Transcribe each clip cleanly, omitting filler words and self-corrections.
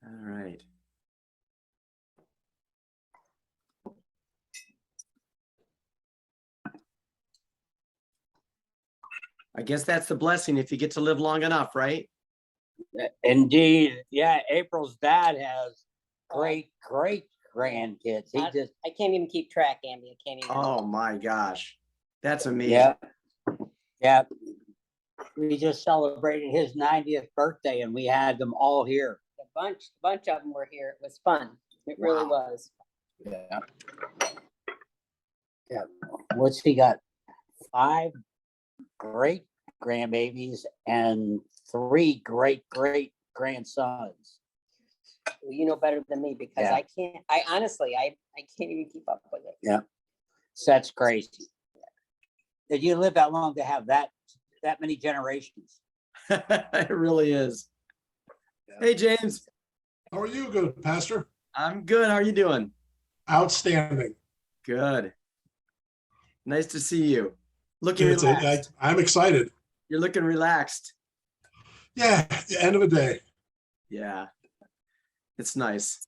All right. I guess that's the blessing if you get to live long enough, right? Indeed. Yeah, April's dad has great grandkids. I can't even keep track, Andy. I can't even. Oh my gosh. That's amazing. Yeah. Yeah. We just celebrated his 90th birthday and we had them all here. A bunch of them were here. It was fun. It really was. Yeah. Yeah. What's he got? 5 great grandbabies and 3 great grandsons. Well, you know better than me because Yeah. I can't. I honestly, I can't even keep up with it. Yeah. So that's crazy. Did you live that long to have that many generations? It really is. Hey, James. How are you, good pastor? I'm good. How are you doing? Outstanding. Good. Nice to see you. Looking relaxed. I'm excited. You're looking relaxed. Yeah, the end of the day. Yeah. It's nice.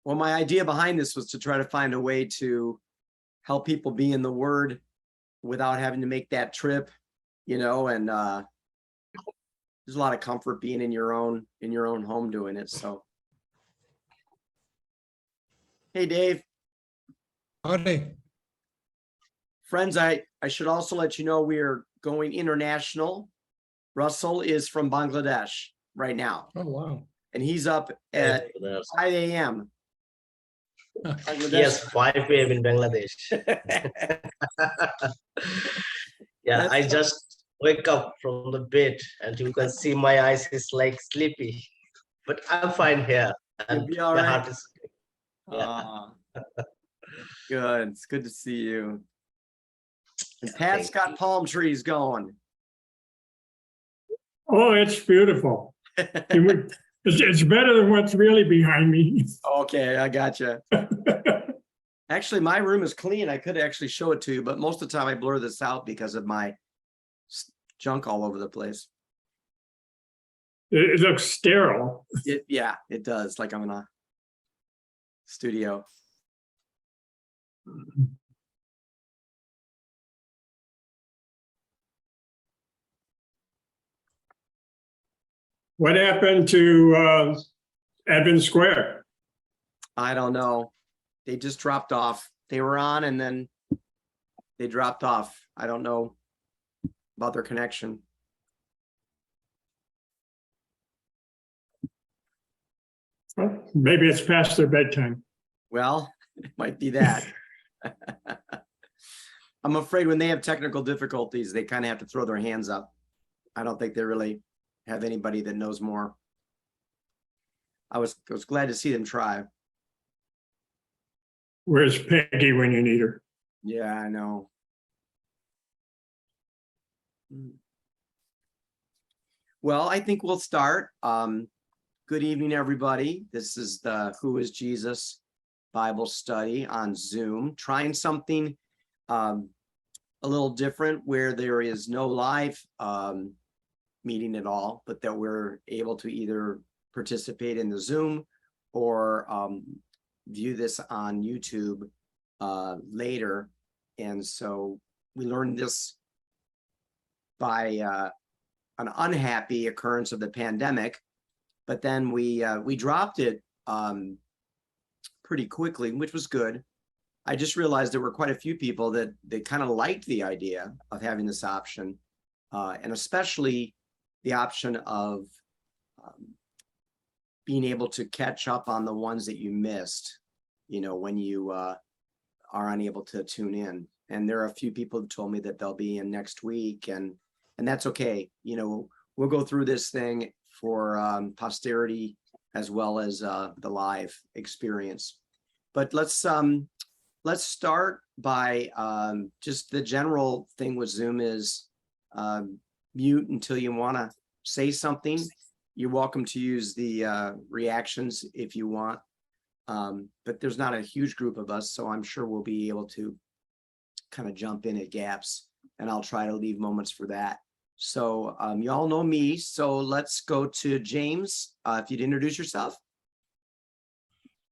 Well, my idea behind this was to try to find a way to help people be in the Word without having to make that trip, and there's a lot of comfort being in your own home doing it. So, hey, Dave. Howdy. Friends, I should also let you know we are going international. Russell is from Bangladesh right now. Oh, wow. And he's up at 5 a.m. Yes, 5 a.m. in Bangladesh. Yeah, I just wake up from the bed and you can see my eyes is like sleepy, but I'm fine here. And You'll be all my right. heart is yeah. Good. It's good to see you. And Pat's got palm trees going. Oh, it's beautiful. It's better than what's really behind me. Okay, I gotcha. Actually, my room is clean. I could actually show it to you, but most of the time I blur this out because of my junk all over the place. It looks sterile. Yeah, it does. Like I'm in a studio. What happened to Advent Square? I don't know. They just dropped off. They were on and then they dropped off. I don't know about their connection. Well, maybe it's past their bedtime. Well, it might be that. I'm afraid when they have technical difficulties, they kind of have to throw their hands up. I don't think they really have anybody that knows more. I was glad to see them try. Where's Peggy when you need her? Yeah, I know. Well, I think we'll start. Good evening, everybody. This is the Who is Jesus Bible study on Zoom, trying something a little different where there is no live meeting at all, but that we're able to either participate in the Zoom or view this on YouTube later. And so we learned this by an unhappy occurrence of the pandemic, but then we dropped it pretty quickly, which was good. I just realized there were quite a few people that kind of liked the idea of having this option, and especially the option of being able to catch up on the ones that you missed, when you are unable to tune in. And there are a few people who told me that they'll be in next week, and that's okay. We'll go through this thing for posterity as well as the live experience. But let's start by just the general thing with Zoom is mute until you want to say something. You're welcome to use the reactions if you want, but there's not a huge group of us, so I'm sure we'll be able to kind of jump in at gaps, and I'll try to leave moments for that. So you all know me. So let's go to James. If you'd introduce yourself.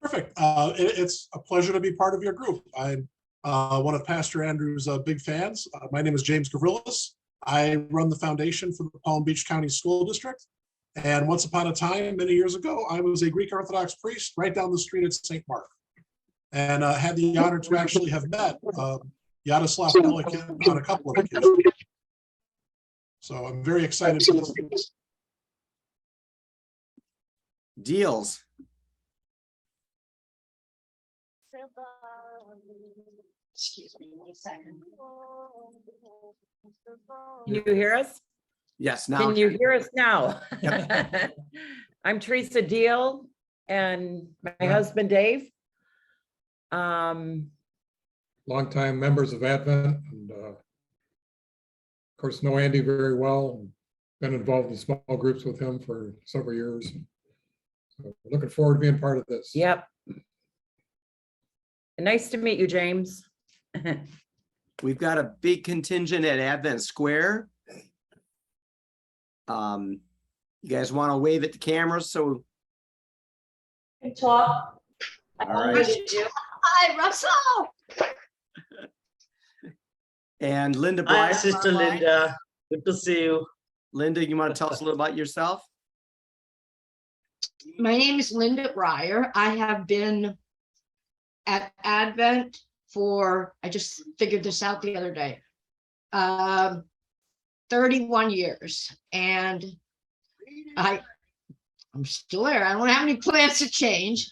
Perfect. It's a pleasure to be part of your group. I'm one of Pastor Andrew's big fans. My name is James Gavrilis. I run the foundation for the Palm Beach County School District. And once upon a time, many years ago, I was a Greek Orthodox priest right down the street at St. Mark. And had the honor to actually have met Yaroslav Pelikan on a couple of occasions. So I'm very excited for this. Deals. Excuse me one second. Can you hear us? Yes. Now. Can you hear us now? Yep. I'm Teresa Deal and my husband Dave. Longtime members of Advent, and of course know Andy very well. Been involved in small groups with him for several years. So looking forward to being part of this. Yep. Nice to meet you, James. We've got a big contingent at Advent Square. You guys want to wave at the camera? So, Talk. all right. Hi, Russell. And Linda Hi, Breyer. Sister Linda. Good to see you. Linda, you want to tell us a little about yourself? My name is Linda Breyer. I have been at Advent for, I just figured this out the other day, 31 years. And I'm still there. I don't have any plans to change.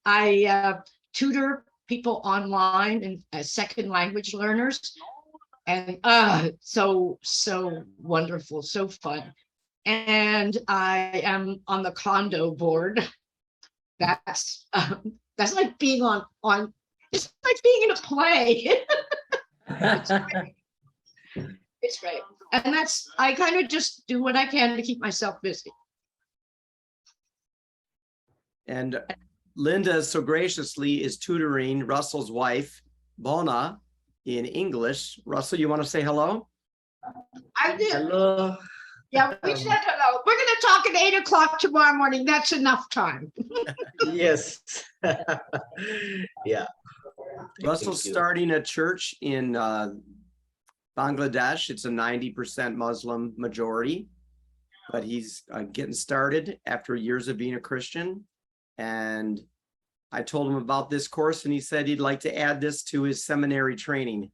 I tutor people online and as second language learners. And so wonderful, so fun. And I am on the condo board. That's like being on it's like being in a play. It's great. And I kind of just do what I can to keep myself busy. And Linda so graciously is tutoring Russell's wife, Bona, in English. Russell, you want to say hello? I did. Hello. Yeah, we said hello. We're going to talk at 8 o'clock tomorrow morning. That's enough time. Yes. Yeah. Russell's Thank you. starting a church in Bangladesh. It's a 90% Muslim majority, but he's getting started after years of being a Christian. And I told him about this course, and he said he'd like to add this to his seminary training.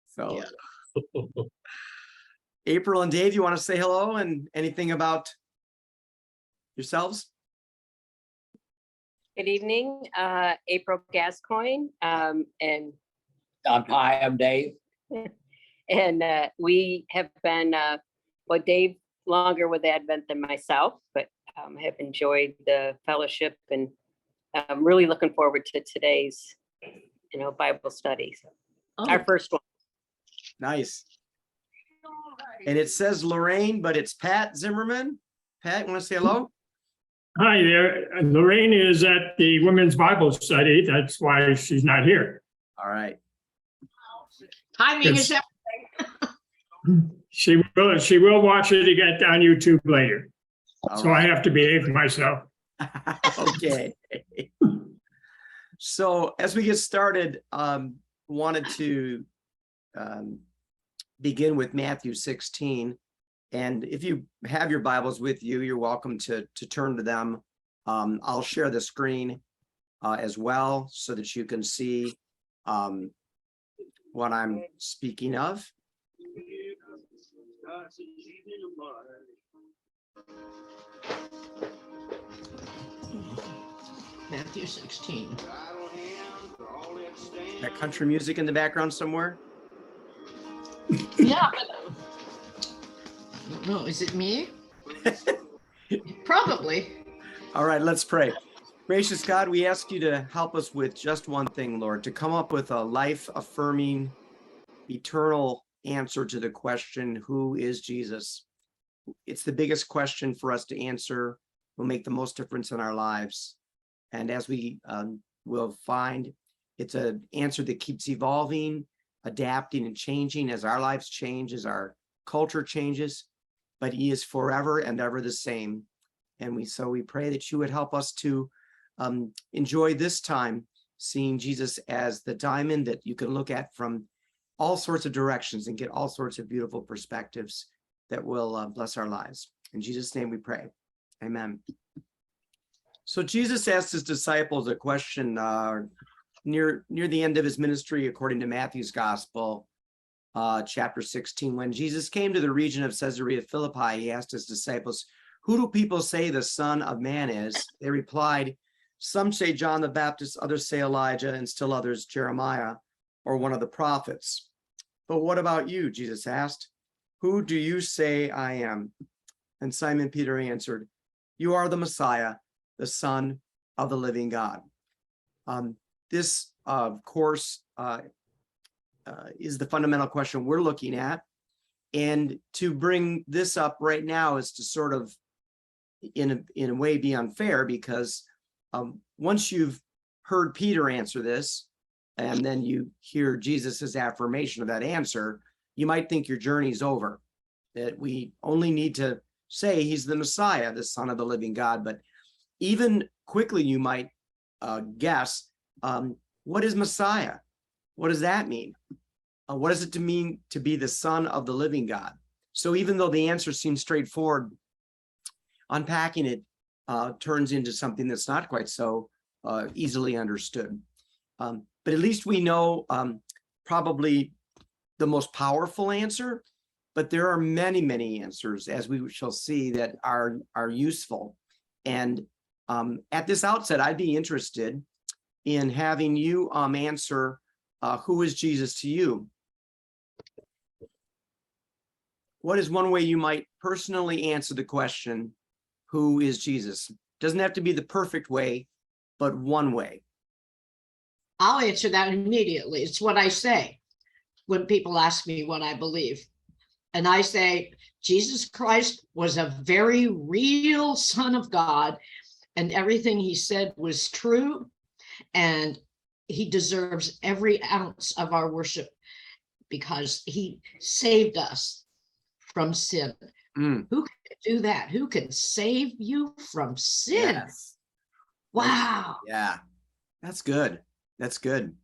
So, Yeah. April and Dave, you want to say hello and anything about yourselves? Good evening, April Gascoigne, and Hi, I'm Dave. we have been, well, Dave longer with Advent than myself, but have enjoyed the fellowship, and I'm really looking forward to today's, Bible study. So, our first one. Nice. And it says Lorraine, but it's Pat Zimmerman. Pat, you want to say hello? Hi there. Lorraine is at the Women's Bible Study. That's why she's not here. All right. Timing is Yes. She will watch it again on YouTube later. All So I have to behave myself. Okay. So as we get started, wanted to begin with Matthew 16. And if you have your Bibles with you, you're welcome to turn to them. I'll share the screen as well so that you can see what I'm speaking of. Matthew 16. That country music in the background somewhere. Yeah. No, is it me? Probably. All right, let's pray. Gracious God, we ask you to help us with just one thing, Lord, to come up with a life-affirming, eternal answer to the question, who is Jesus? It's the biggest question for us to answer, will make the most difference in our lives. And as we will find, it's an answer that keeps evolving, adapting, and changing as our lives change, as our culture changes, but he is forever and ever the same. And we pray that you would help us to enjoy this time, seeing Jesus as the diamond that you can look at from all sorts of directions and get all sorts of beautiful perspectives that will bless our lives. In Jesus' name we pray. Amen. So Jesus asked his disciples a question near the end of his ministry, according to Matthew's gospel, chapter 16. When Jesus came to the region of Caesarea Philippi, he asked his disciples, "Who do people say the Son of Man is?" They replied, "Some say John the Baptist, others say Elijah, and still others Jeremiah or one of the prophets." "But what about you?" Jesus asked. "Who do you say I am?" And Simon Peter answered, "You are the Messiah, the Son of the living God." This, of course, is the fundamental question we're looking at. And to bring this up right now is to sort of, in a way, be unfair, because once you've heard Peter answer this, and then you hear Jesus's affirmation of that answer, you might think your journey's over, that we only need to say he's the Messiah, the Son of the living God. But even quickly, you might guess, what is Messiah? What does that mean? What does it mean to be the Son of the living God? So even though the answer seems straightforward, unpacking it turns into something that's not quite so easily understood. But at least we know probably the most powerful answer, but there are many, many answers, as we shall see, that are useful. And at this outset, I'd be interested in having you answer, who is Jesus to you? What is one way you might personally answer the question, who is Jesus? Doesn't have to be the perfect way, but one way. I'll answer that immediately. It's what I say when people ask me what I believe. And I say, Jesus Christ was a very real Son of God, and everything he said was true, and he deserves every ounce of our worship because he saved us from sin. Who can do that? Who can save you from sin? Yes. Wow. Yeah, that's good. That's good.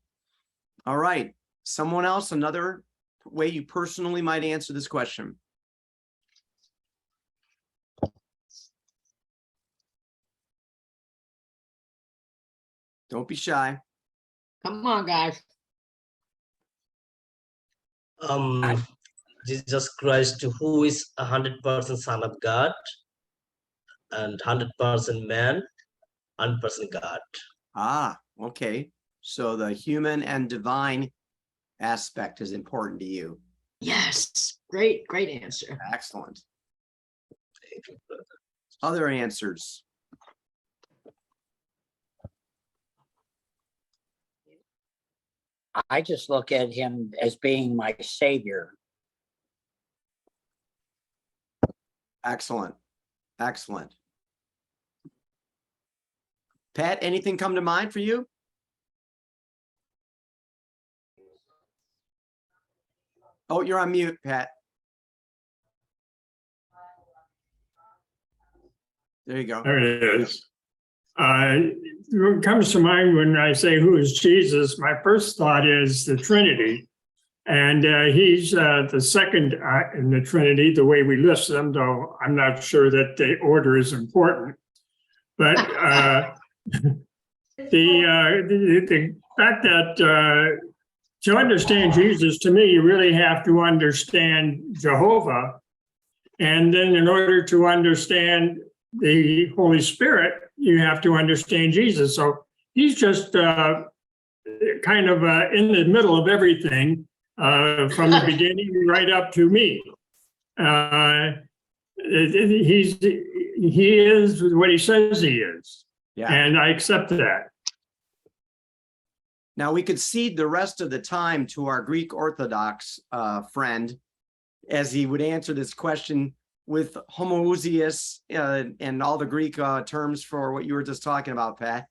All right. Someone else, another way you personally might answer this question. Don't be shy. Come on, guys. Jesus Christ, who is 100% Son of God and 100% man, 100% God. Ah, okay. So the human and divine aspect is important to you. Yes. Great answer. Excellent. Other answers? I just look at him as being my savior. Excellent. Excellent. Pat, anything come to mind for you? Oh, you're on mute, Pat. There you go. There it is. What comes to mind when I say who is Jesus, my first thought is the Trinity. And he's the second in the Trinity, the way we list them, though I'm not sure that the order is important. But the fact that to understand Jesus, to me, you really have to understand Jehovah. And then in order to understand the Holy Spirit, you have to understand Jesus. So he's just kind of in the middle of everything from the beginning right up to me. He is what he says he is. Yeah. And I accept that. Now we could cede the rest of the time to our Greek Orthodox friend as he would answer this question with homoousios and all the Greek terms for what you were just talking about, Pat.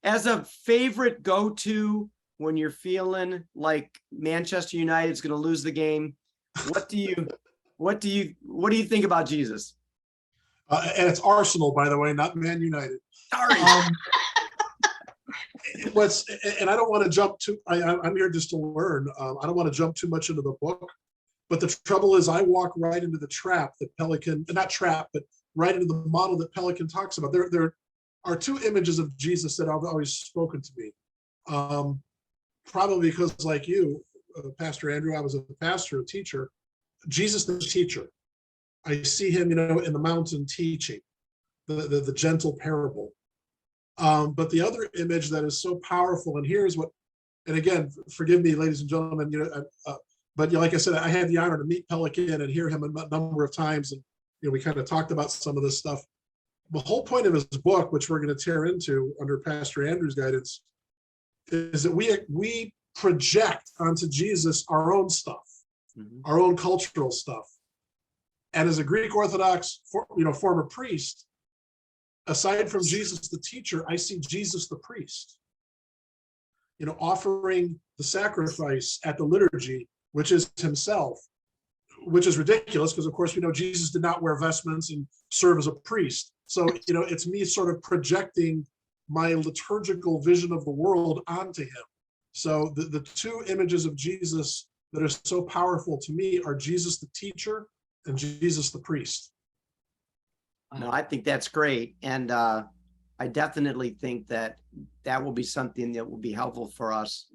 As a favorite go-to when you're feeling like Manchester United is going to lose the game, what do you think about Jesus? And it's Arsenal, by the way, not Man United. Sorry. And I don't want to jump too, I'm here just to learn. I don't want to jump too much into the book, but the trouble is I walk right into the trap that Pelican, not trap, but right into the model that Pelican talks about. There are two images of Jesus that have always spoken to me. Probably because like you, Pastor Andrew, I was a pastor, a teacher, Jesus the teacher. I see him, in the mountain teaching, the gentle parable. But the other image that is so powerful, and here's what, and again, forgive me, ladies and gentlemen, but like I said, I had the honor to meet Pelican and hear him a number of times, and we kind of talked about some of this stuff. The whole point of his book, which we're going to tear into under Pastor Andrew's guidance, is that we project onto Jesus our own stuff, our own cultural stuff. And as a Greek Orthodox, former priest, aside from Jesus the teacher, I see Jesus the priest, offering the sacrifice at the liturgy, which is himself, which is ridiculous because, of course, we know Jesus did not wear vestments and serve as a priest. So, it's me sort of projecting my liturgical vision of the world onto him. So the two images of Jesus that are so powerful to me are Jesus the teacher and Jesus the priest. No, I think that's great. And I definitely think that will be something that will be helpful for us,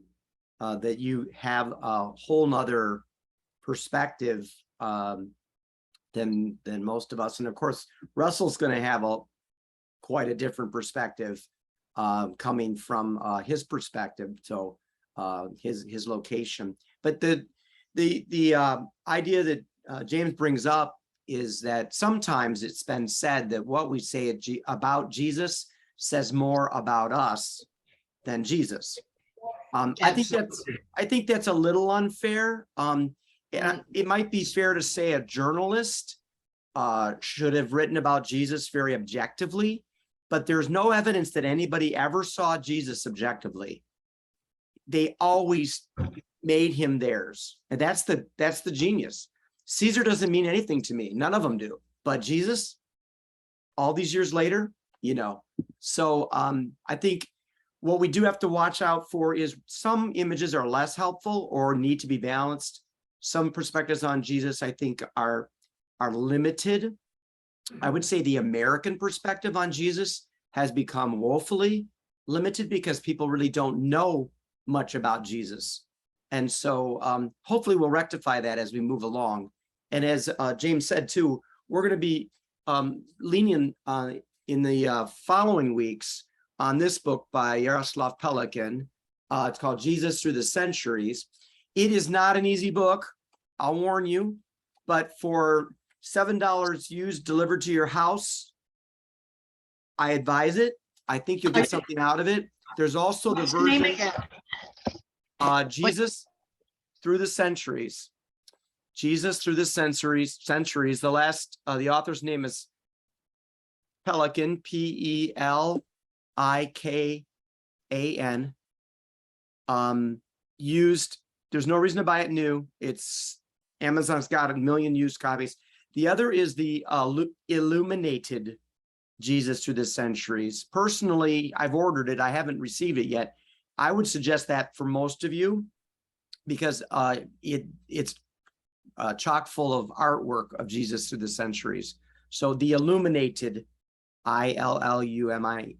that you have a whole nother perspective than most of us. And of course, Russell's going to have quite a different perspective coming from his perspective. So his location. But the idea that James brings up is that sometimes it's been said that what we say about Jesus says more about us than Jesus. I think that's a little unfair. And it might be fair to say a journalist should have written about Jesus very objectively, but there's no evidence that anybody ever saw Jesus objectively. They always made him theirs, and that's the genius. Caesar doesn't mean anything to me. None of them do. But Jesus, all these years later, So I think what we do have to watch out for is some images are less helpful or need to be balanced. Some perspectives on Jesus, I think, are limited. I would say the American perspective on Jesus has become woefully limited because people really don't know much about Jesus. And so hopefully we'll rectify that as we move along. And as James said, too, we're going to be lenient in the following weeks on this book by Yaroslav Pelikan. It's called Jesus Through the Centuries. It is not an easy book, I'll warn you, but for $7 used delivered to your house, I advise it. I think you'll get something out of it. There's also the version Jesus Through the Centuries. Jesus Through the Centuries. The author's name is Pelikan, Pelikan. Used. There's no reason to buy it new. It's Amazon's got 1 million used copies. The other is the illuminated Jesus Through the Centuries. Personally, I've ordered it. I haven't received it yet. I would suggest that for most of you because it's chock full of artwork of Jesus Through the Centuries. So the illuminated, ILLUMINATED,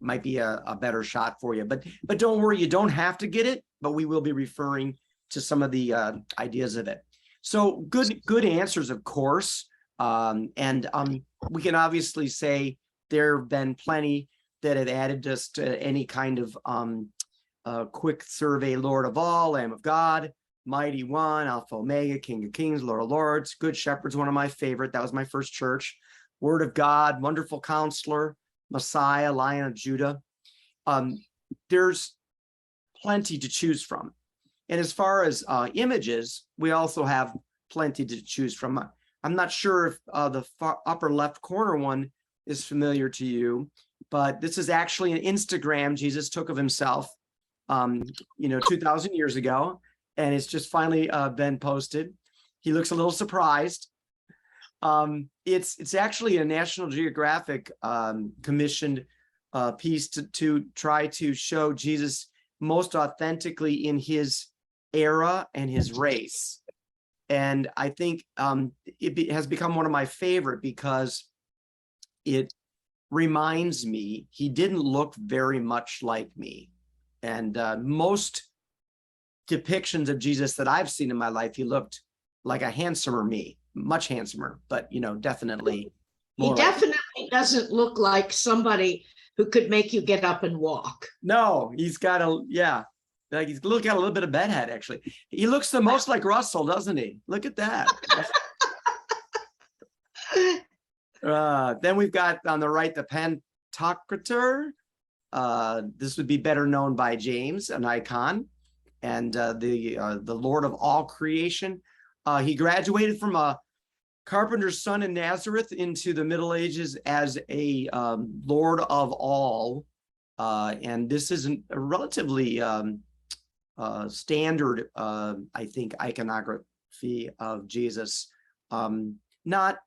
might be a better shot for you. But don't worry, you don't have to get it, but we will be referring to some of the ideas of it. So good answers, of course. We can obviously say there have been plenty that have added just any kind of quick survey: Lord of all, Lamb of God, Mighty One, Alpha Omega, King of Kings, Lord of Lords. Good Shepherd's one of my favorite. That was my first church. Word of God, Wonderful Counselor, Messiah, Lion of Judah. There's plenty to choose from. And as far as images, we also have plenty to choose from. I'm not sure if the upper left corner one is familiar to you, but this is actually an Instagram Jesus took of himself. 2,000 years ago, and it's just finally been posted. He looks a little surprised. It's actually a National Geographic commissioned piece to try to show Jesus most authentically in his era and his race. And I think it has become one of my favorite because it reminds me he didn't look very much like me. And most depictions of Jesus that I've seen in my life, he looked like a handsomer me, much handsomer, but definitely He more definitely doesn't look like somebody who could make you get up and walk. No, he's got like he's got a little bit of bedhead, actually. He looks the most like Russell, doesn't he? Look at that. Then we've got on the right the Pantocrator. This would be better known by James, an icon, and the Lord of all creation. He graduated from a carpenter's son in Nazareth into the Middle Ages as a Lord of all, and this is a relatively standard, I think, iconography of Jesus. Not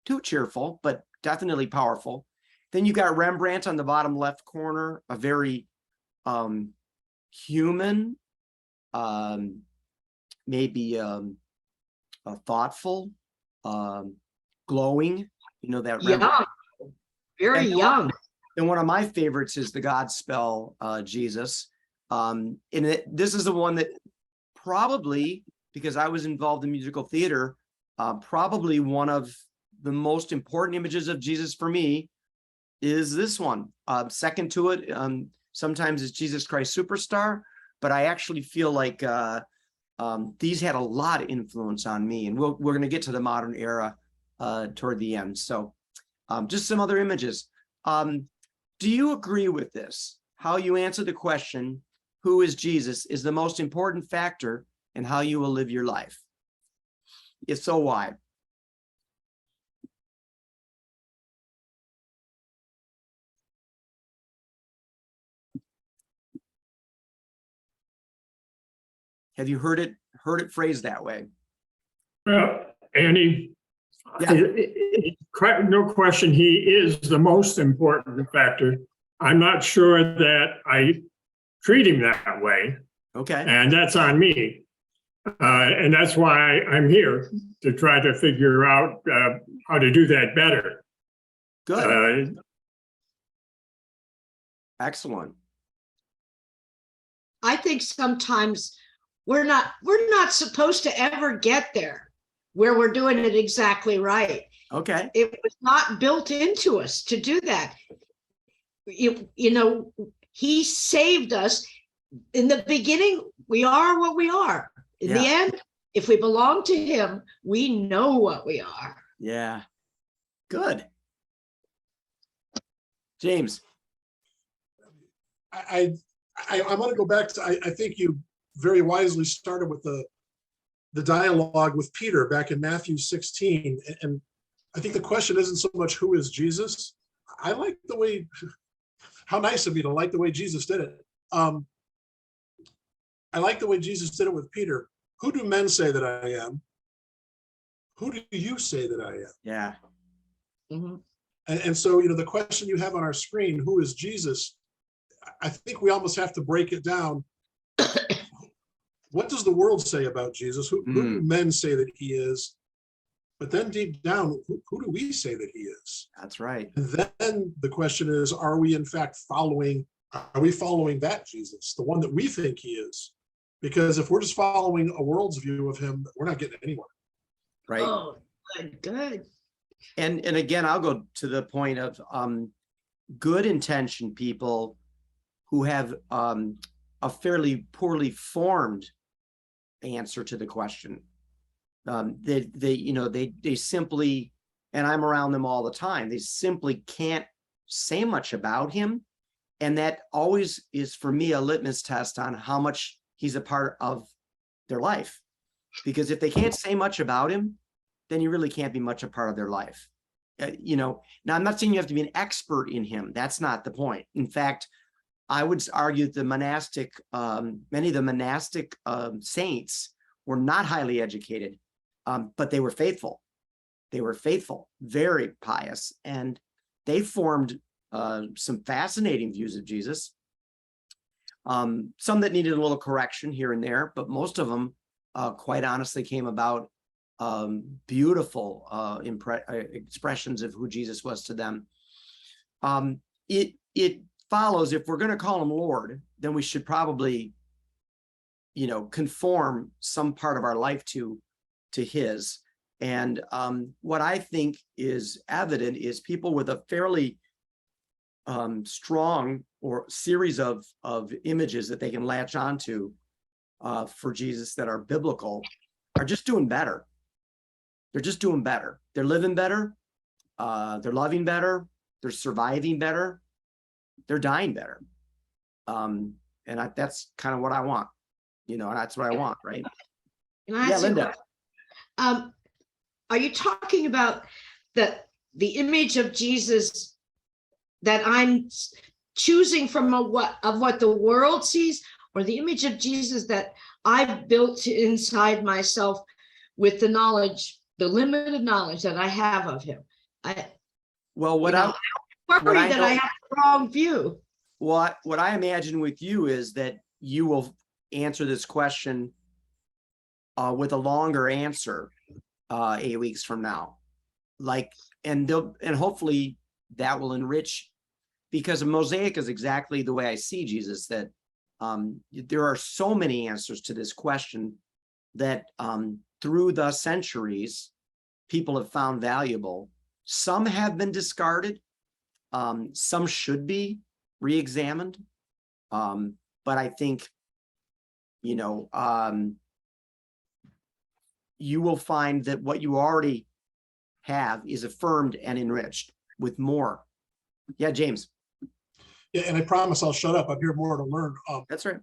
too cheerful, but definitely powerful. Then you got Rembrandt on the bottom left corner, a very human, maybe thoughtful, glowing, that Young, very And young. And one of my favorites is the Godspell Jesus. And this is the one that probably, because I was involved in musical theater, probably one of the most important images of Jesus for me is this one. Second to it, sometimes it's Jesus Christ Superstar, but I actually feel like these had a lot of influence on me, and we're going to get to the modern era toward the end. So just some other images. Do you agree with this? How you answer the question, who is Jesus, is the most important factor in how you will live your life? If so, why? Have you heard it phrased that way? Well, Andy, Yeah. no question, he is the most important factor. I'm not sure that I treat him that way, Okay. and that's on me. And that's why I'm here, to try to figure out how to do that better. Good. Excellent. I think sometimes we're not supposed to ever get there where we're doing it exactly right. Okay. It was not built into us to do that. He saved us. In the beginning, we are what we are. In the end, if we belong to him, we know what we are. Yeah. Good. James. I want to go back to, I think you very wisely started with the dialogue with Peter back in Matthew 16. And I think the question isn't so much who is Jesus. I like the way, how nice of you to like the way Jesus did it. I like the way Jesus did it with Peter. Who do men say that I am? Who do you say that I am? Yeah. Mm-hmm. And so, the question you have on our screen, who is Jesus? I think we almost have to break it down. What does the world say about Jesus? Who do men say that he is? But then deep down, who do we say that he is? That's right. And then the question is, are we in fact following that Jesus, the one that we think he is? Because if we're just following a world's view of him, we're not getting anywhere. Right. Oh, good. And again, I'll go to the point of good intentioned people who have a fairly poorly formed answer to the question. They simply, and I'm around them all the time, they simply can't say much about him. And that always is, for me, a litmus test on how much he's a part of their life. Because if they can't say much about him, then you really can't be much a part of their life. Now I'm not saying you have to be an expert in him. That's not the point. In fact, I would argue the monastic, many of the monastic saints were not highly educated, but they were faithful. They were faithful, very pious, and they formed some fascinating views of Jesus. Some that needed a little correction here and there, but most of them, quite honestly, came about beautiful expressions of who Jesus was to them. It follows, if we're going to call him Lord, then we should probably, conform some part of our life to his. And what I think is evident is people with a fairly strong or series of images that they can latch onto for Jesus that are biblical are just doing better. They're just doing better. They're living better. They're loving better. They're surviving better. They're dying better. That's kind of what I want. That's what I want, right? Can I Yeah, ask you a Linda. question? Are you talking about the image of Jesus that I'm choosing from what the world sees, or the image of Jesus that I've built inside myself with the knowledge, the limited knowledge that I have of him? Well, what I'm worried that I have the wrong view. what I imagine with you is that you will answer this question with a longer answer 8 weeks from now, and hopefully that will enrich, because a mosaic is exactly the way I see Jesus, that there are so many answers to this question that through the centuries people have found valuable. Some have been discarded, some should be re-examined, but I think you will find that what you already have is affirmed and enriched with more. Yeah, James. Yeah, and I promise I'll shut up. I'm here more to learn. That's right.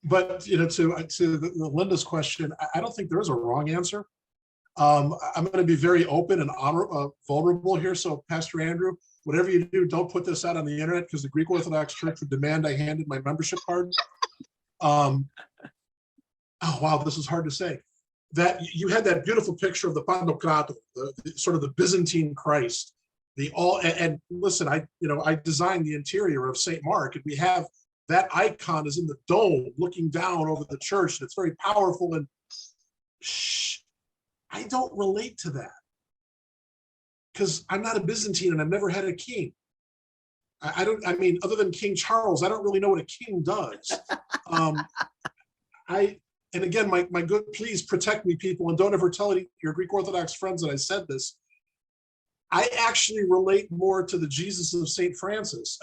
But to the Linda's question, I don't think there is a wrong answer. I'm going to be very open and vulnerable here. So, Pastor Andrew, whatever you do, don't put this out on the internet, because the Greek Orthodox Church would demand I handed my membership card. Oh wow, this is hard to say. That you had that beautiful picture of the Pantocrator, the sort of the Byzantine Christ. And listen, I designed the interior of St. Mark, and we have that icon is in the dome looking down over the church, and it's very powerful. And I don't relate to that, because I'm not a Byzantine and I've never had a king. I mean, other than King Charles, I don't really know what a king does. And again, my good, please protect me, people, and don't ever tell your Greek Orthodox friends that I said this. I actually relate more to the Jesus of St. Francis.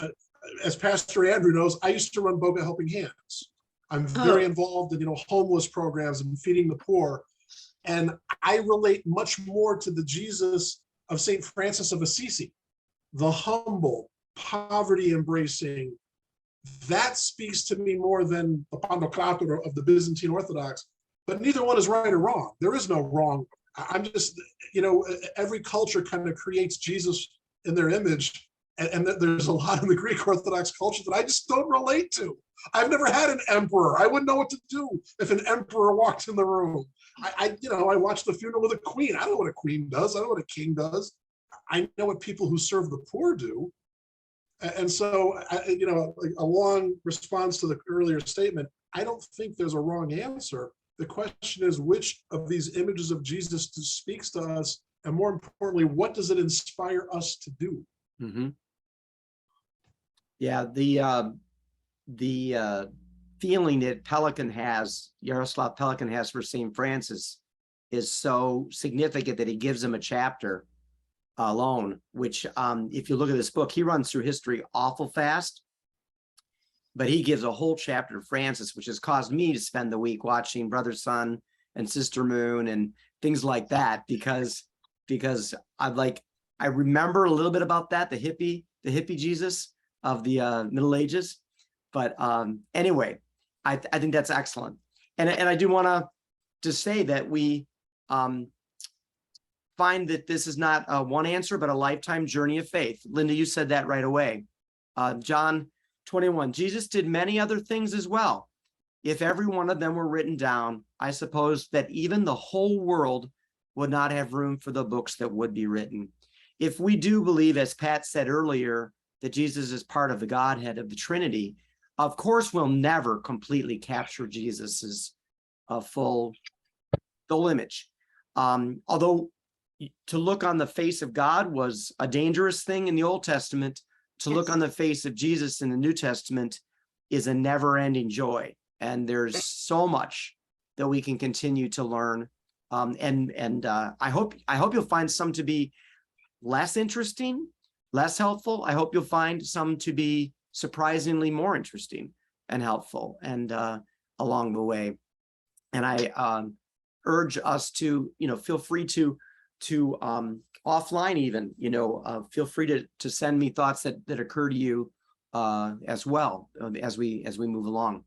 As Pastor Andrew knows, I used to run Boga Helping Hands. I'm very involved in homeless programs and feeding the poor. And I relate much more to the Jesus of St. Francis of Assisi, the humble, poverty embracing. That speaks to me more than the Pantocrator of the Byzantine Orthodox. But neither one is right or wrong. There is no wrong. I'm just, every culture kind of creates Jesus in their image. And there's a lot in the Greek Orthodox culture that I just don't relate to. I've never had an emperor. I wouldn't know what to do if an emperor walked in the room. I watched the funeral of the queen. I don't know what a queen does. I don't know what a king does. I know what people who serve the poor do. And so, a long response to the earlier statement, I don't think there's a wrong answer. The question is, which of these images of Jesus speaks to us? And more importantly, what does it inspire us to do? Mm-hmm. Yeah, the feeling that Yaroslav Pelikan has for St. Francis is so significant that he gives him a chapter alone, which if you look at this book, he runs through history awful fast, but he gives a whole chapter to Francis, which has caused me to spend the week watching Brother Sun and Sister Moon and things like that, because I remember a little bit about that, the hippie Jesus of the Middle Ages. But anyway, I think that's excellent. And I do want to say that we find that this is not one answer, but a lifetime journey of faith. Linda, you said that right away. John 21, Jesus did many other things as well. If every one of them were written down, I suppose that even the whole world would not have room for the books that would be written. If we do believe, as Pat said earlier, that Jesus is part of the Godhead of the Trinity, of course, we'll never completely capture Jesus's full image. Although to look on the face of God was a dangerous thing in the Old Testament, to look on the face of Jesus in the New Testament is a never-ending joy. And there's so much that we can continue to learn. I hope you'll find some to be less interesting, less helpful. I hope you'll find some to be surprisingly more interesting and helpful and along the way. And I urge us to, feel free to offline even, feel free to send me thoughts that occur to you as well as we move along.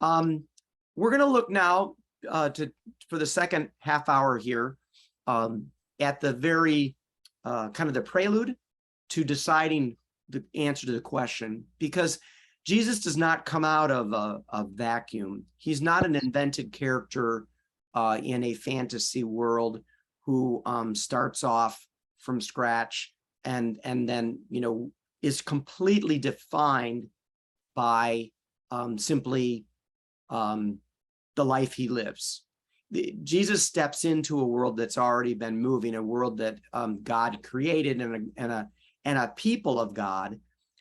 We're going to look now for the second half hour here at the very kind of the prelude to deciding the answer to the question, because Jesus does not come out of a vacuum. He's not an invented character in a fantasy world who starts off from scratch and then is completely defined by simply the life he lives. Jesus steps into a world that's already been moving, a world that God created, and a people of God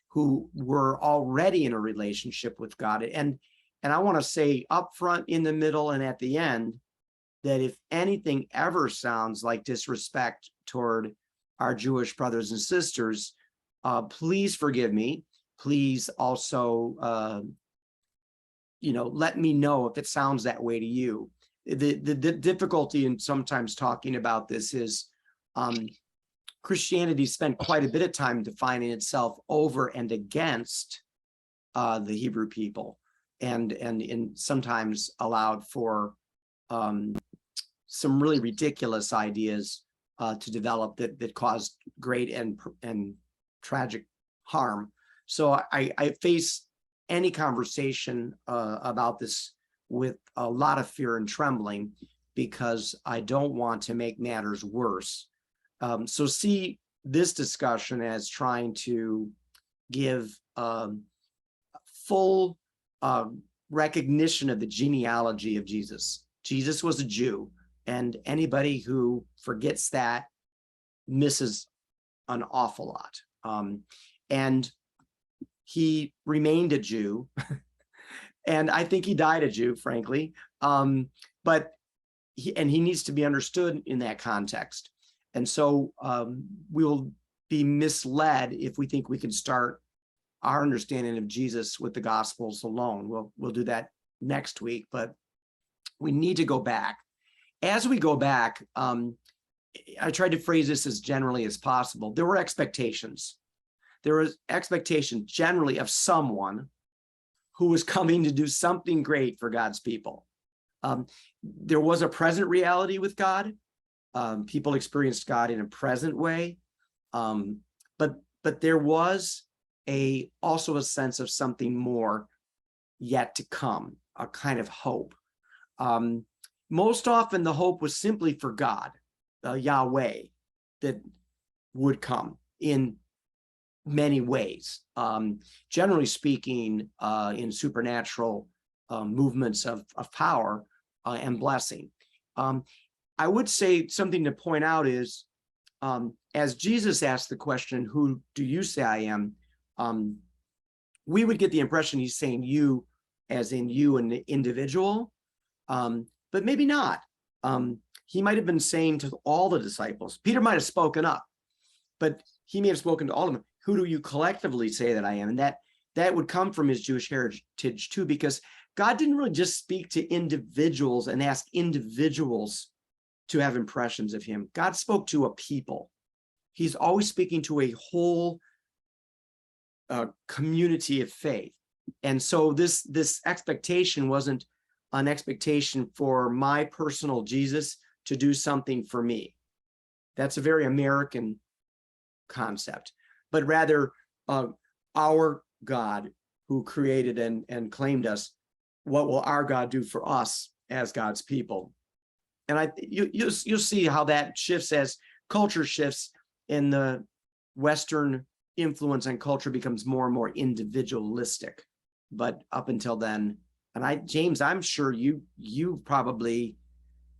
who were already in a relationship with God. And I want to say up front, in the middle, and at the end, that if anything ever sounds like disrespect toward our Jewish brothers and sisters, please forgive me. Please also, let me know if it sounds that way to you. The difficulty in sometimes talking about this is Christianity spent quite a bit of time defining itself over and against the Hebrew people, and sometimes allowed for some really ridiculous ideas to develop that caused great and tragic harm. So I face any conversation about this with a lot of fear and trembling, because I don't want to make matters worse. So see this discussion as trying to give full recognition of the genealogy of Jesus. Jesus was a Jew, and anybody who forgets that misses an awful lot. And he remained a Jew, and I think he died a Jew, frankly. But he needs to be understood in that context. And so we'll be misled if we think we can start our understanding of Jesus with the Gospels alone. We'll do that next week, but we need to go back. As we go back, I tried to phrase this as generally as possible. There were expectations. There was expectation generally of someone who was coming to do something great for God's people. There was a present reality with God. People experienced God in a present way, but there was also a sense of something more yet to come, a kind of hope. Most often the hope was simply for God, Yahweh, that would come in many ways, generally speaking, in supernatural movements of power and blessing. I would say something to point out is, as Jesus asked the question, "Who do you say I am?" We would get the impression he's saying you, as in you, an individual, but maybe not. He might have been saying to all the disciples. Peter might have spoken up, but he may have spoken to all of them. Who do you collectively say that I am? And that would come from his Jewish heritage too, because God didn't really just speak to individuals and ask individuals to have impressions of him. God spoke to a people. He's always speaking to a whole community of faith. And so this expectation wasn't an expectation for my personal Jesus to do something for me. That's a very American concept, but rather our God who created and claimed us, what will our God do for us as God's people? And you'll see how that shifts as culture shifts and the Western influence on culture becomes more and more individualistic. But up until then, and James, I'm sure you've probably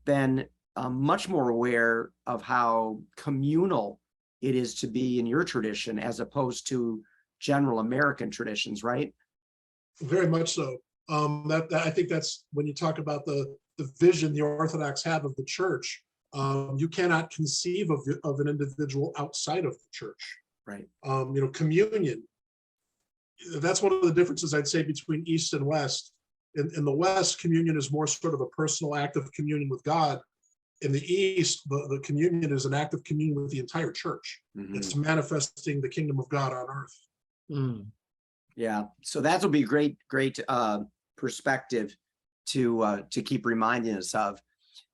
been much more aware of how communal it is to be in your tradition as opposed to general American traditions, right? Very much so. I think that's when you talk about the vision the Orthodox have of the church. You cannot conceive of an individual outside of the church. Right. Communion. That's one of the differences I'd say between East and West. In the West, communion is more sort of a personal act of communion with God. In the East, the communion is an act of communion with the entire church. Mhm. It's manifesting the kingdom of God on earth. Mm. Yeah, so that will be great perspective to keep reminding us of.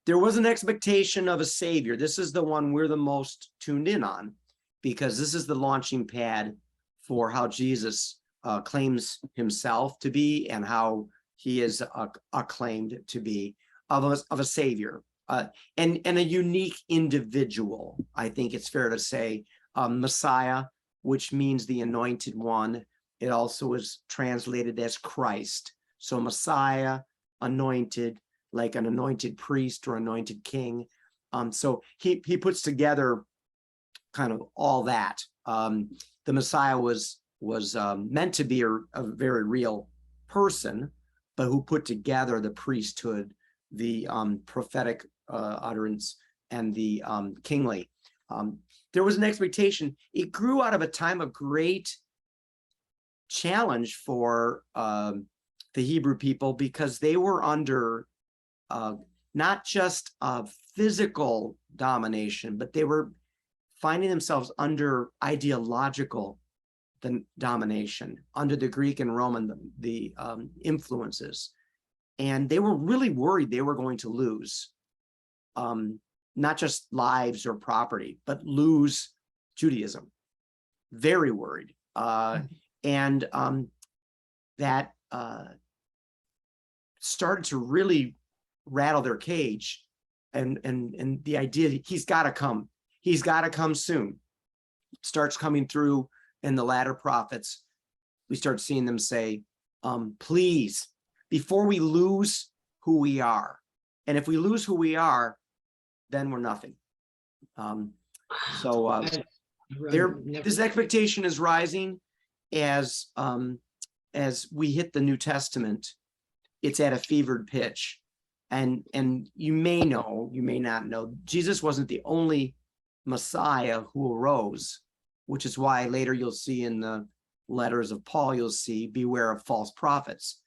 There was an expectation of a savior. This is the one we're the most tuned in on, because this is the launching pad for how Jesus claims himself to be and how he is acclaimed to be of a savior and a unique individual. I think it's fair to say Messiah, which means the anointed one. It also is translated as Christ. So Messiah, anointed, like an anointed priest or anointed king. So he puts together kind of all that. The Messiah was meant to be a very real person, but who put together the priesthood, the prophetic utterance, and the kingly. There was an expectation. It grew out of a time of great challenge for the Hebrew people, because they were under not just physical domination, but they were finding themselves under ideological domination, under the Greek and Roman the influences. And they were really worried they were going to lose not just lives or property, but lose Judaism. Very worried. And that started to really rattle their cage, and the idea he's got to come soon starts coming through in the latter prophets. We start seeing them say, please, before we lose who we are, and if we lose who we are, then we're nothing. This expectation is rising as we hit the New Testament. It's at a fevered pitch, and you may know, you may not know, Jesus wasn't the only Messiah who arose, which is why later you'll see in the letters of Paul, you'll see beware of false prophets.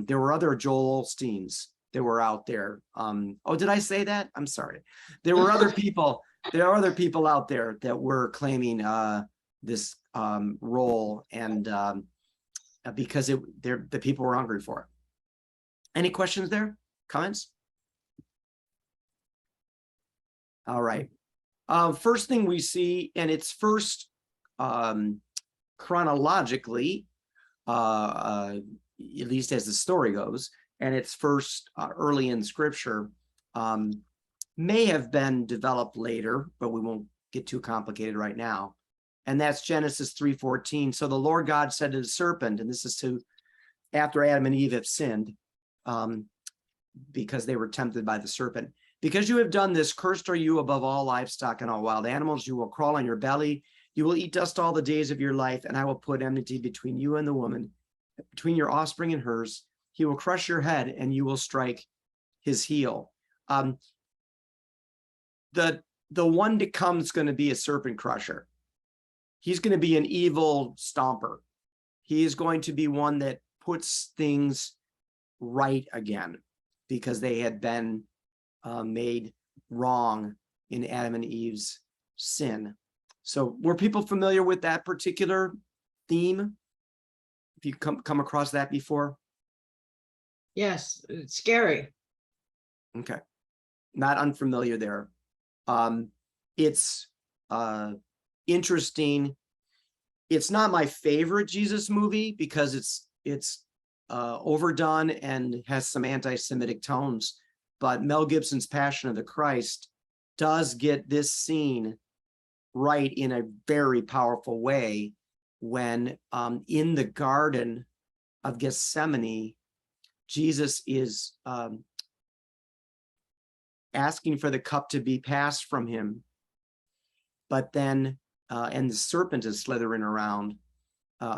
There were other Joel Osteens that were out there. Oh, did I say that? I'm sorry. There were other people. There are other people out there that were claiming this role, and because the people were hungry for it. Any questions there? Comments? All right. First thing we see, and it's first chronologically, at least as the story goes, and it's first early in scripture, may have been developed later, but we won't get too complicated right now. And that's Genesis 3:14. So the Lord God said to the serpent, and this is to after Adam and Eve have sinned, because they were tempted by the serpent. Because you have done this, cursed are you above all livestock and all wild animals. You will crawl on your belly. You will eat dust all the days of your life, and I will put enmity between you and the woman, between your offspring and hers. He will crush your head, and you will strike his heel. The one to come is going to be a serpent crusher. He's going to be an evil stomper. He is going to be one that puts things right again, because they had been made wrong in Adam and Eve's sin. So were people familiar with that particular theme? Have you come across that before? Yes, it's scary. Okay, not unfamiliar there. It's interesting. It's not my favorite Jesus movie because it's it's overdone and has some anti-Semitic tones, but Mel Gibson's Passion of the Christ does get this scene right in a very powerful way when in the Garden of Gethsemane, Jesus is asking for the cup to be passed from him, but then and the serpent is slithering around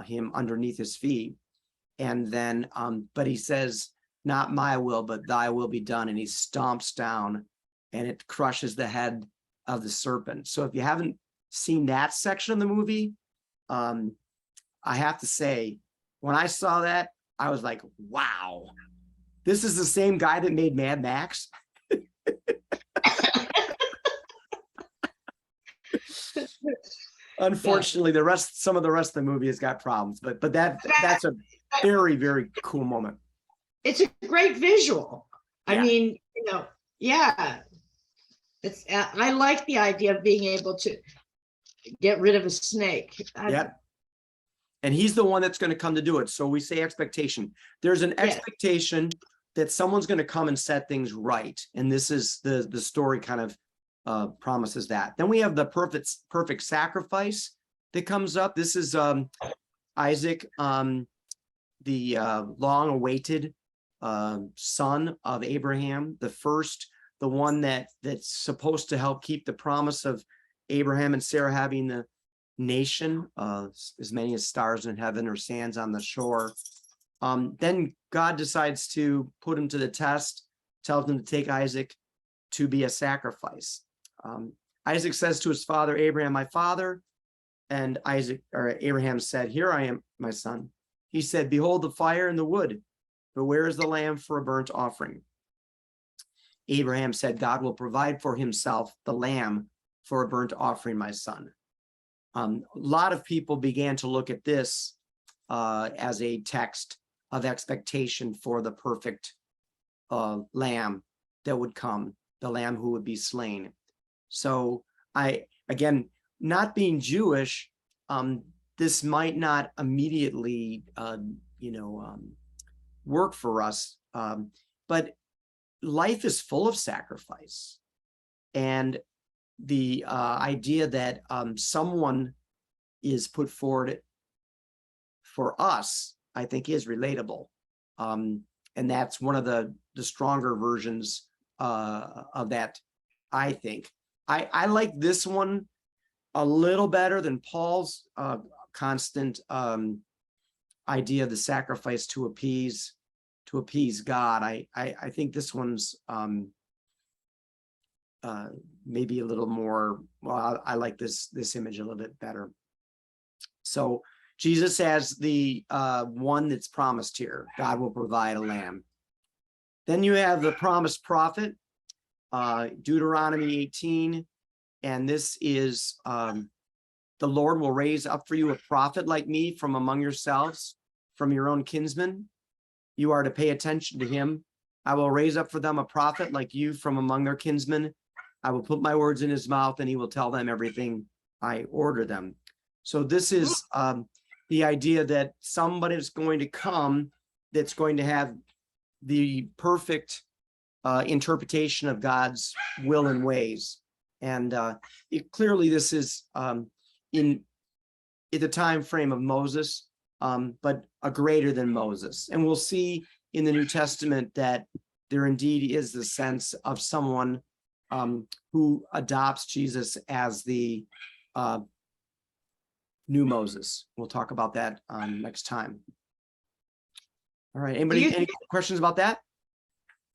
him underneath his feet, and then but he says, not my will but thy will be done, and he stomps down and it crushes the head of the serpent. So if you haven't seen that section of the movie, I have to say, when I saw that, I was like, wow, this is the same guy that made Mad Max. Unfortunately, some of the rest of the movie has got problems, but that's a very, very cool moment. It's a great visual. I Yeah. mean, yeah. It's I like the idea of being able to get rid of a snake. Yep. And he's the one that's going to come to do it. So we say expectation. There's an expectation that someone's going to come and set things right. And this is the story kind of promises that. Then we have the perfect sacrifice that comes up. This is Isaac, the long-awaited son of Abraham, the one that's supposed to help keep the promise of Abraham and Sarah having the nation, as many as stars in heaven or sands on the shore. Then God decides to put him to the test, tells him to take Isaac to be a sacrifice. Isaac says to his father Abraham, my father, and Abraham said, here I am, my son. He said, behold the fire and the wood, but where is the lamb for a burnt offering? Abraham said, God will provide for himself the lamb for a burnt offering, my son. A lot of people began to look at this as a text of expectation for the perfect lamb that would come, the lamb who would be slain. So again, not being Jewish, this might not immediately, work for us, but life is full of sacrifice. And the idea that someone is put forward for us, I think is relatable. And that's one of the stronger versions of that, I think. I like this one a little better than Paul's constant idea of the sacrifice to appease God. I think this one's maybe a little more, well, I like this image a little bit better. So Jesus as the one that's promised here. God will provide a lamb. Then you have the promised prophet, Deuteronomy 18. And this is, the Lord will raise up for you a prophet like me from among yourselves, from your own kinsmen. You are to pay attention to him. I will raise up for them a prophet like you from among their kinsmen. I will put my words in his mouth and he will tell them everything I order them. So this is the idea that somebody is going to come that's going to have the perfect interpretation of God's will and ways. And clearly this is in the time frame of Moses, but a greater than Moses. And we'll see in the New Testament that there indeed is the sense of someone who adopts Jesus as the new Moses. We'll talk about that next time. All right, anybody, any questions about that?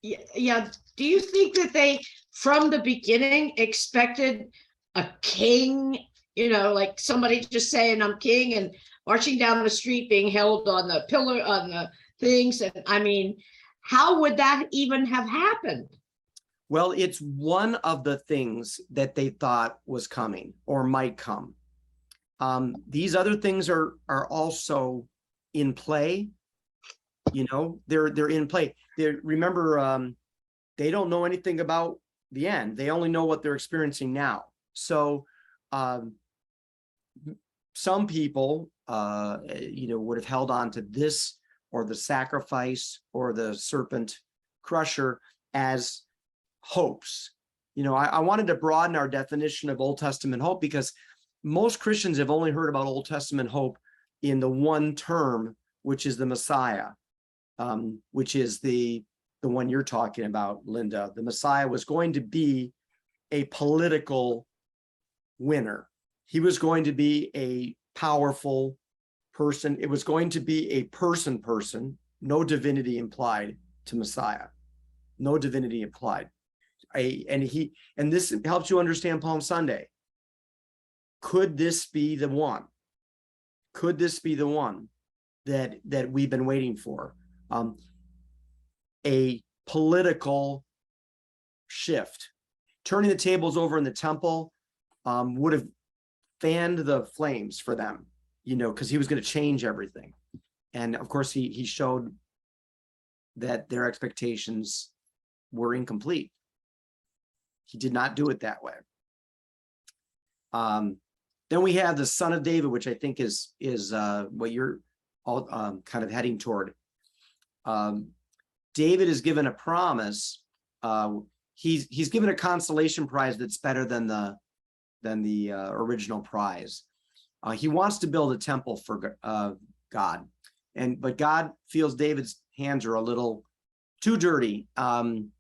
Yeah. Do you think that they, from the beginning, expected a king, like somebody just saying I'm king and marching down the street being held on the pillar, on the things? And I mean, how would that even have happened? Well, it's one of the things that they thought was coming or might come. These other things are also in play. They're in play. Remember, they don't know anything about the end. They only know what they're experiencing now. So some people, would have held on to this or the sacrifice or the serpent crusher as hopes. You know, I wanted to broaden our definition of Old Testament hope because most Christians have only heard about Old Testament hope in the one term, which is the Messiah, which is the one you're talking about, Linda. The Messiah was going to be a political winner. He was going to be a powerful person. It was going to be a person, no divinity implied to Messiah, no divinity implied. And this helps you understand Palm Sunday. Could this be the one? Could this be the one that we've been waiting for? A political shift, turning the tables over in the temple would have fanned the flames for them, you know, because he was going to change everything. And of course, he showed that their expectations were incomplete. He did not do it that way. Then we have the Son of David, which I think is what you're all kind of heading toward. David is given a promise. He's given a consolation prize that's better than the original prize. He wants to build a temple for God, but God feels David's hands are a little too dirty, and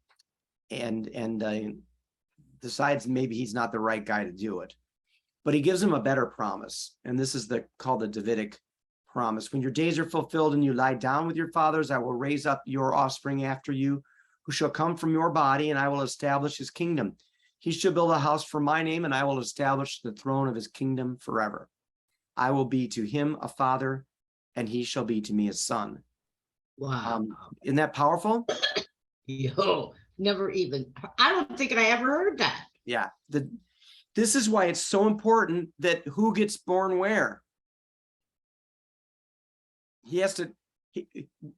decides maybe he's not the right guy to do it. But he gives him a better promise, and this is called the Davidic promise. When your days are fulfilled and you lie down with your fathers, I will raise up your offspring after you, who shall come from your body, and I will establish his kingdom. He shall build a house for my name, and I will establish the throne of his kingdom forever. I will be to him a father, and he shall be to me a son. Wow. Isn't that powerful? Yo, never even, I don't think I ever heard that. Yeah. This is why it's so important that who gets born where.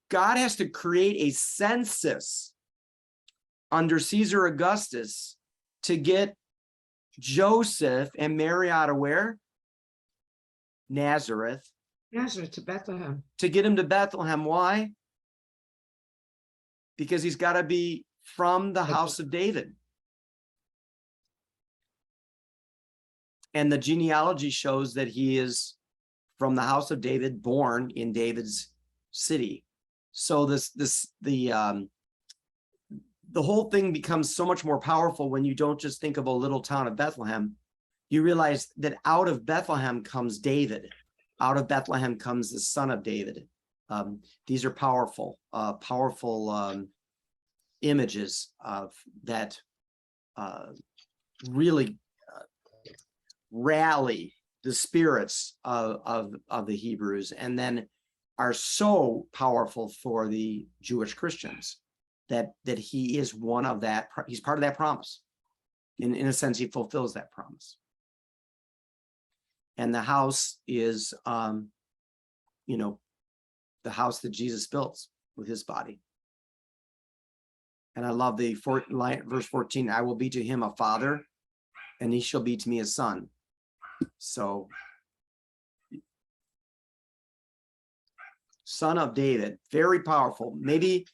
God has to create a census under Caesar Augustus to get Joseph and Mary out of where? Nazareth. Nazareth to Bethlehem. To get him to Bethlehem. Why? Because he's got to be from the house of David. And the genealogy shows that he is from the house of David, born in David's city. So the whole thing becomes so much more powerful when you don't just think of a little town of Bethlehem. You realize that out of Bethlehem comes David. Out of Bethlehem comes the son of David. These are powerful images of that really rally the spirits of the Hebrews, and then are so powerful for the Jewish Christians that he is one of that. He's part of that promise. In a sense, he fulfills that promise. And the house is, the house that Jesus built with his body. And I love verse 14, I will be to him a father, and he shall be to me a son. So, son of David, very powerful. Maybe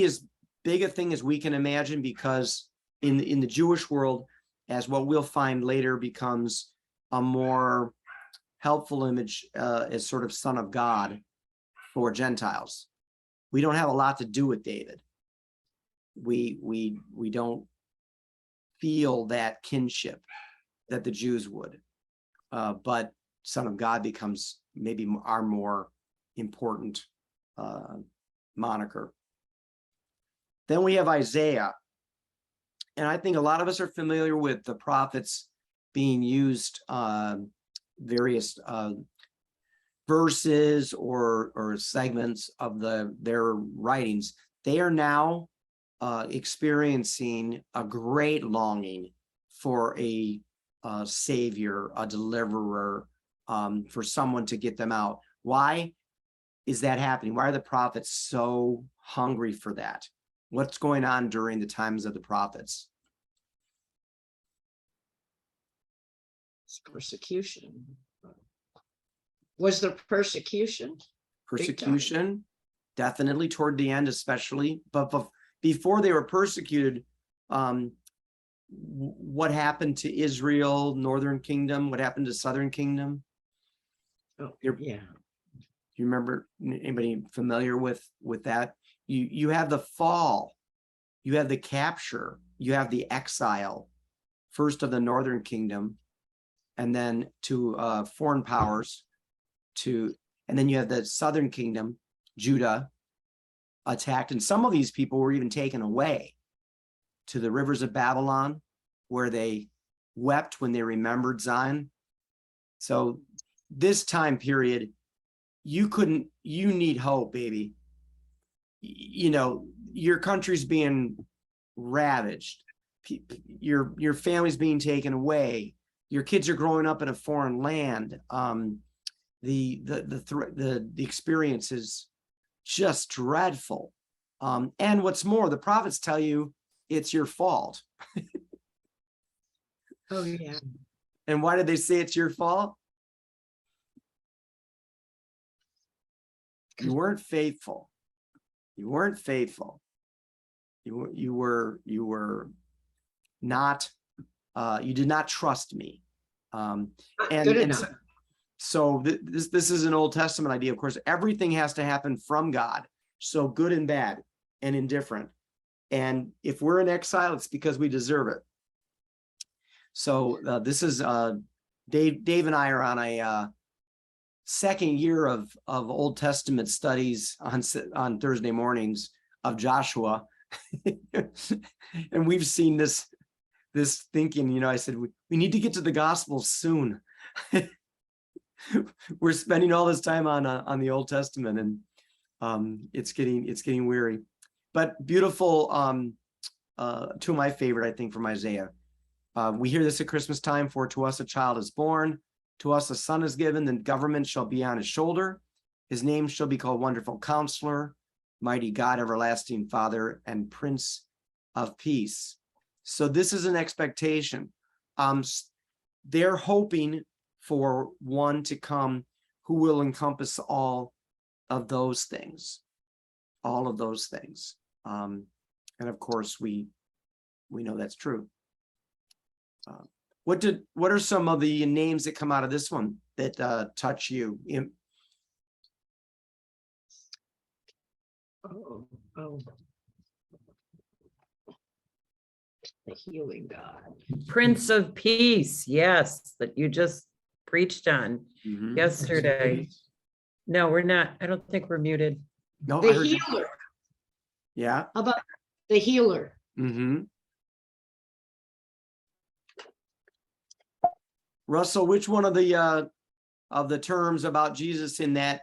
as big a thing as we can imagine, because in the Jewish world, as what we'll find later becomes a more helpful image as sort of son of God for Gentiles. We don't have a lot to do with David. We don't feel that kinship that the Jews would. But Son of God becomes maybe our more important moniker. Then we have Isaiah. And I think a lot of us are familiar with the prophets being used, various verses or segments of their writings. They are now experiencing a great longing for a savior, a deliverer, for someone to get them out. Why is that happening? Why are the prophets so hungry for that? What's going on during the times of the prophets? It's persecution. Was there persecution? Persecution, definitely toward the end, especially, but before they were persecuted, what happened to Israel, Northern Kingdom? What happened to Southern Kingdom? Oh, You're- yeah. You remember, anybody familiar with that? You have the fall, you have the capture, you have the exile, first of the Northern Kingdom, and then to foreign powers, and then you have the Southern Kingdom, Judah, attacked, and some of these people were even taken away to the rivers of Babylon, where they wept when they remembered Zion. So this time period, you need hope, baby. You know, your country's being ravaged. Your family's being taken away. Your kids are growing up in a foreign land. The experience is just dreadful. And what's more, the prophets tell you it's your fault. Oh, yeah. And why did they say it's your fault? You weren't faithful. You weren't faithful. You were not, you did not trust me. Good enough. So this is an Old Testament idea. Of course, everything has to happen from God. So good and bad and indifferent. And if we're in exile, it's because we deserve it. So this is Dave and I are on a second year of Old Testament studies on Thursday mornings of Joshua. And we've seen this thinking, you know, I said, we need to get to the Gospels soon. We're spending all this time on the Old Testament, and it's getting weary, but beautiful. Two of my favorite, I think, from Isaiah. We hear this at Christmas time: for to us a child is born, to us a son is given, the government shall be on his shoulder. His name shall be called Wonderful Counselor, Mighty God, Everlasting Father, and Prince of Peace. So this is an expectation. They're hoping for one to come who will encompass all of those things. All of those things. And of course, we know that's true. What are some of the names that come out of this one that touch you? Oh. The healing God. Prince of Peace, yes, that you just preached on yesterday. No, we're not. I don't think we're muted. No, The healer. Yeah. How about the healer? Russell, which one of the terms about Jesus in that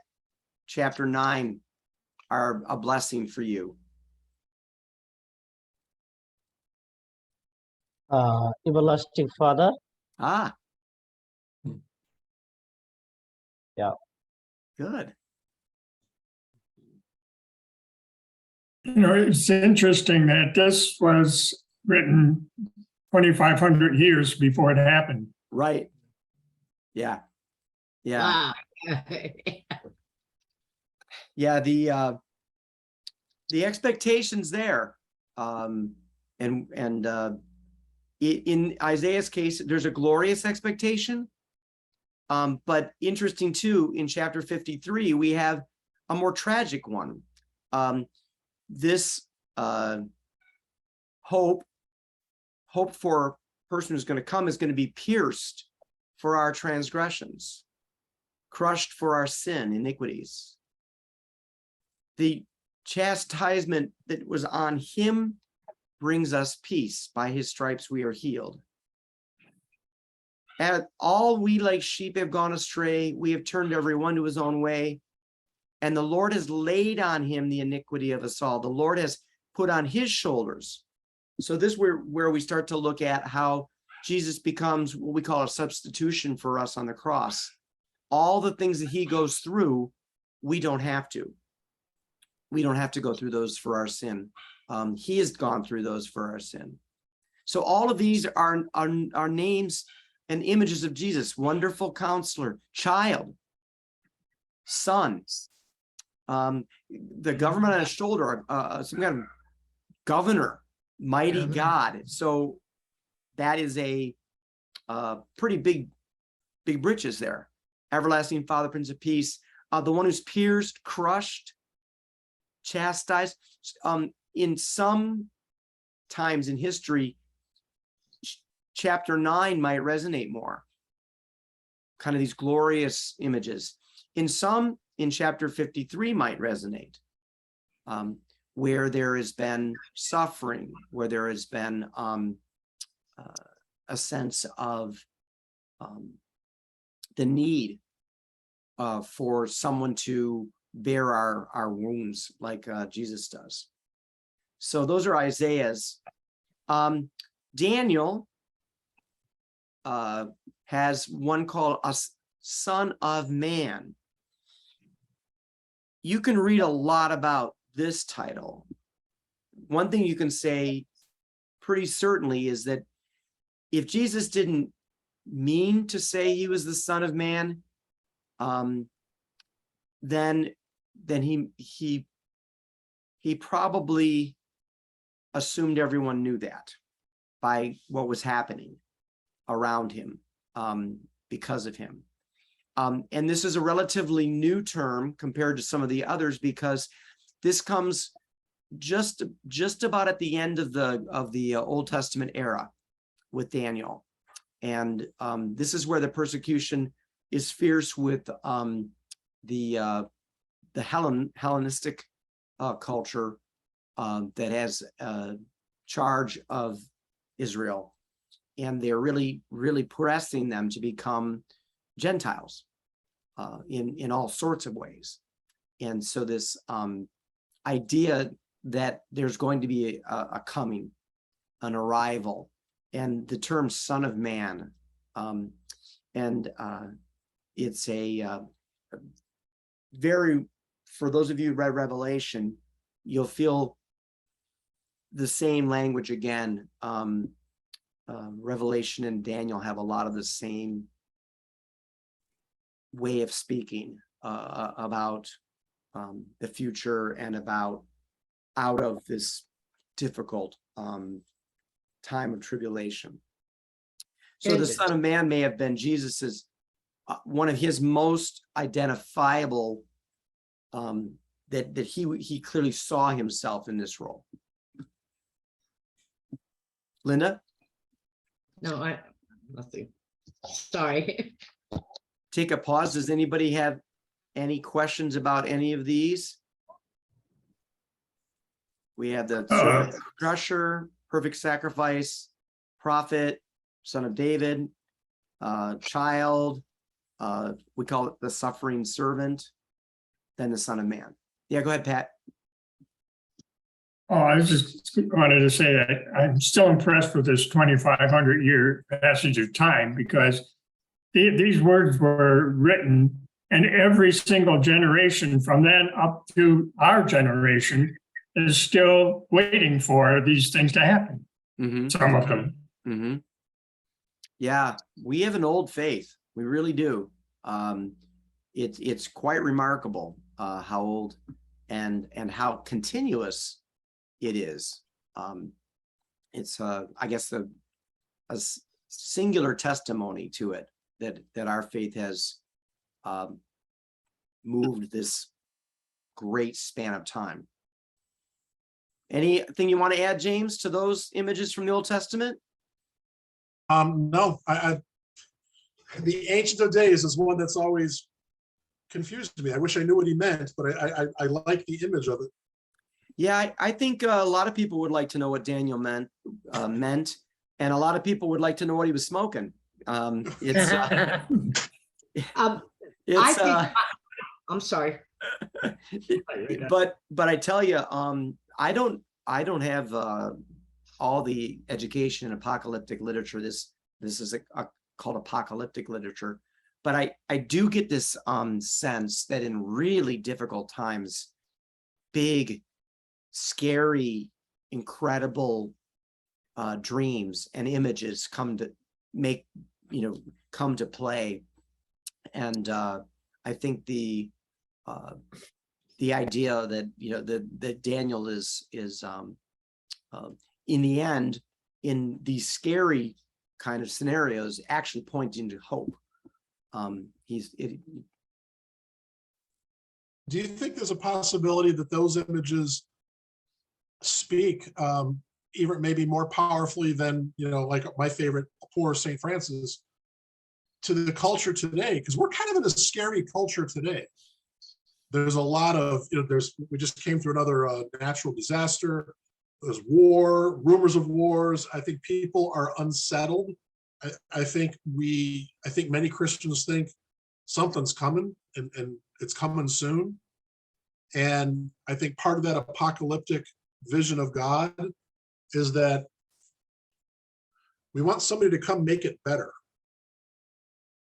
chapter 9 are a blessing for you? Everlasting Father. Ah. Yeah. Good. You know, it's interesting that this was written 2,500 years before it happened. Right. Yeah. Yeah. Wow. Yeah. The expectations there. In Isaiah's case, there's a glorious expectation. But interesting too, in chapter 53, we have a more tragic one. This hope for a person who's going to come is going to be pierced for our transgressions, crushed for our sin, iniquities. The chastisement that was on him brings us peace. By his stripes we are healed. And all we like sheep have gone astray. We have turned every one to his own way. And the Lord has laid on him the iniquity of us all. The Lord has put on his shoulders. So this is where we start to look at how Jesus becomes what we call a substitution for us on the cross. All the things that he goes through, we don't have to. We don't have to go through those for our sin. He has gone through those for our sin. So all of these are names and images of Jesus: Wonderful Counselor, Child, Son, The government on his shoulder, some kind of governor, mighty Governor. God. So that is a pretty big britches there. Everlasting Father, Prince of Peace, the one who's pierced, crushed, chastised. In some times in history, chapter 9 might resonate more. Kind of these glorious images. In some, in chapter 53 might resonate, where there has been suffering, where there has been a sense of the need for someone to bear our wounds like Jesus does. So those are Isaiah's. Daniel has one called a Son of Man. You can read a lot about this title. One thing you can say pretty certainly is that if Jesus didn't mean to say he was the Son of Man, then he probably assumed everyone knew that by what was happening around him because of him. And this is a relatively new term compared to some of the others, because this comes just about at the end of the Old Testament era with Daniel. And this is where the persecution is fierce with the Hellenistic culture that has charge of Israel, and they're really pressing them to become Gentiles in all sorts of ways. And so this idea that there's going to be a coming, an arrival, and the term Son of Man, and it's a very, for those of you who read Revelation, you'll feel the same language again. Revelation and Daniel have a lot of the same way of speaking about the future and about out of this difficult time of tribulation. So the Son of Man may have been Jesus's one of his most identifiable, that he clearly saw himself in this role. Linda? No, nothing. Sorry. Take a pause. Does anybody have any questions about any of these? We have the servant crusher, perfect sacrifice, prophet, son of David, child, we call it the suffering servant, then the Son of Man. Yeah, go ahead, Pat. Oh, I just wanted to say that I'm still impressed with this 2,500-year passage of time, because these words were written, and every single generation from then up to our generation is still waiting for these things to happen. Mm-hmm. Some of them. Mm-hmm. Yeah, we have an old faith. We really do. It's quite remarkable how old and how continuous it is. It's I guess a singular testimony to it that our faith has moved this great span of time. Anything you want to add, James, to those images from the Old Testament? No, the Ancient of Days is one that's always confused me. I wish I knew what he meant, but I like the image of it. Yeah, I think a lot of people would like to know what Daniel meant, and a lot of people would like to know what he was smoking. It's I'm sorry. But I tell you, I don't have all the education in apocalyptic literature. This is called apocalyptic literature, but I do get this sense that in really difficult times, big, scary, incredible dreams and images come to play. And I think the the idea that, that Daniel is in the end, in these scary kind of scenarios, actually pointing to hope. Do you think there's a possibility that those images speak even maybe more powerfully than, like my favorite, poor St. Francis, to the culture today? Because we're kind of in a scary culture today. There's a lot of, we just came through another natural disaster. There's war, rumors of wars. I think people are unsettled. I think many Christians think something's coming and it's coming soon. And I think part of that apocalyptic vision of God is that we want somebody to come make it better.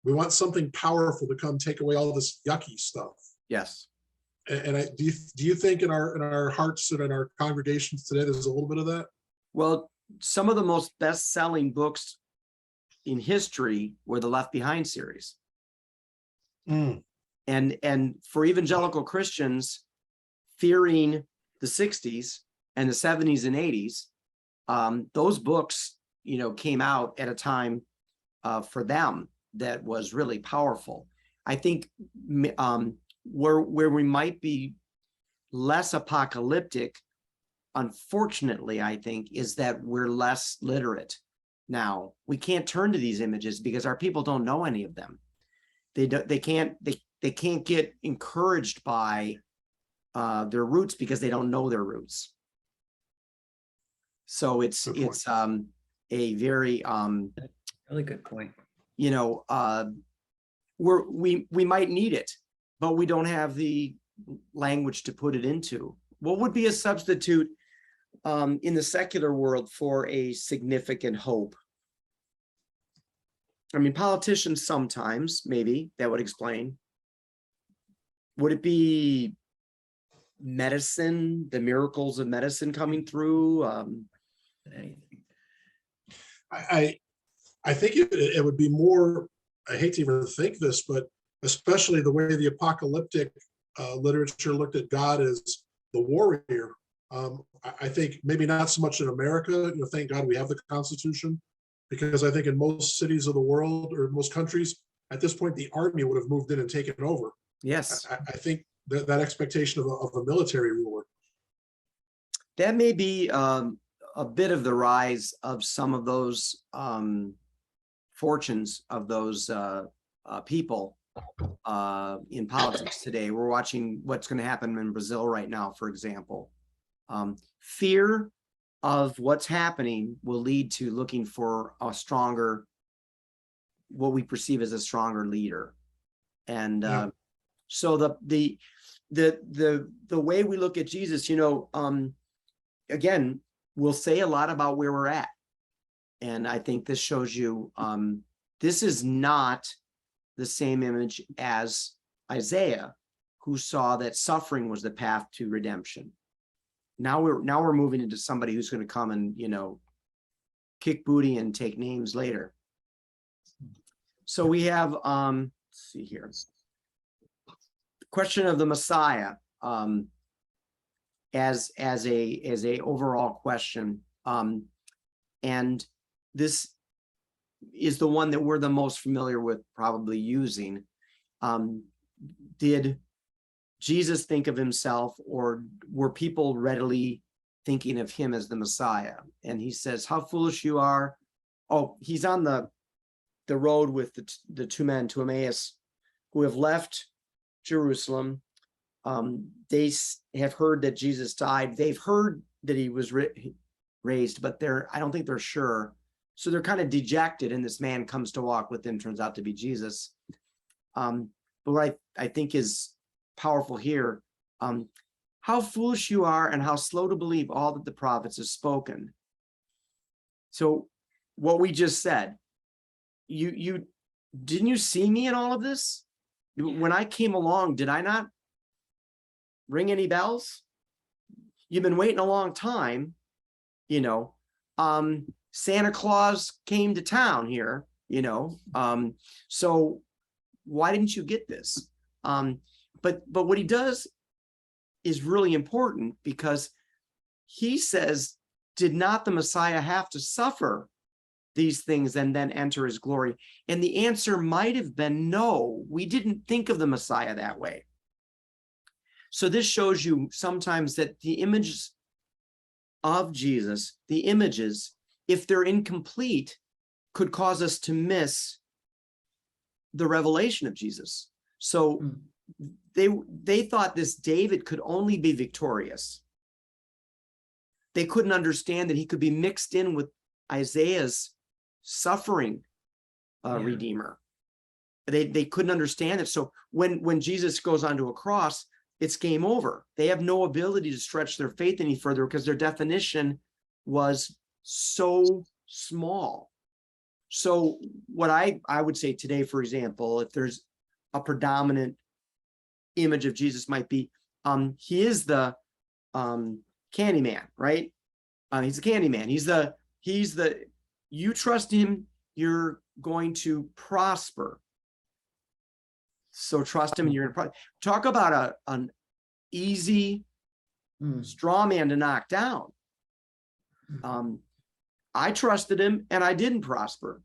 We want something powerful to come take away all this yucky stuff. Yes. And do you think in our hearts and in our congregations today, there's a little bit of that? Well, some of the most best-selling books in history were the Left Behind series. And for evangelical Christians fearing the 60s and the 70s and 80s, those books, came out at a time for them that was really powerful. I think where we might be less apocalyptic, unfortunately, I think, is that we're less literate now. We can't turn to these images because our people don't know any of them. They can't get encouraged by their roots because they don't know their roots. So it's a very Really good point. we might need it, but we don't have the language to put it into. What would be a substitute in the secular world for a significant hope? I mean, politicians sometimes, maybe that would explain. Would it be medicine, the miracles of medicine coming through? Anything. I think it would be more, I hate to even think this, but especially the way the apocalyptic literature looked at God as the warrior. I think maybe not so much in America, thank God we have the Constitution, because I think in most cities of the world or most countries, at this point, the army would have moved in and taken over. Yes. I think that expectation of a military ruler. That may be a bit of the rise of some of those fortunes of those people in politics today. We're watching what's going to happen in Brazil right now, for example. Fear of what's happening will lead to looking for a stronger, what we perceive as a stronger leader. And so the way we look at Jesus, again, we'll say a lot about where we're at. And I think this shows you, this is not the same image as Isaiah, who saw that suffering was the path to redemption. Now we're moving into somebody who's going to come and, kick booty and take names later. So we have, let's see here, the question of the Messiah as a overall question. And this is the one that we're the most familiar with probably using. Did Jesus think of himself, or were people readily thinking of him as the Messiah? And he says, how foolish you are. Oh, he's on the road with the two men to Emmaus who have left Jerusalem. They have heard that Jesus died. They've heard that he was raised, but I don't think they're sure. So they're kind of dejected, and this man comes to walk with them, turns out to be Jesus. But what I think is powerful here, how foolish you are and how slow to believe all that the prophets have spoken. So what we just said, you didn't you see me in all of this? When I came along, did I not ring any bells? You've been waiting a long time, Santa Claus came to town here, so why didn't you get this? But what he does is really important because he says, did not the Messiah have to suffer these things and then enter his glory? And the answer might have been no. We didn't think of the Messiah that way. So this shows you sometimes that the images of Jesus, the images, if they're incomplete, could cause us to miss the revelation of Jesus. So they thought this David could only be victorious. They couldn't understand that he could be mixed in with Isaiah's suffering redeemer. They couldn't understand it. So when Jesus goes onto a cross, it's game over. They have no ability to stretch their faith any further because their definition was so small. So what I would say today, for example, if there's a predominant image of Jesus, might be he is the candy man, right? He's a candy man. He's the you trust him, you're going to prosper. So trust him and you're going to talk about an easy straw man to knock down. I trusted him and I didn't prosper,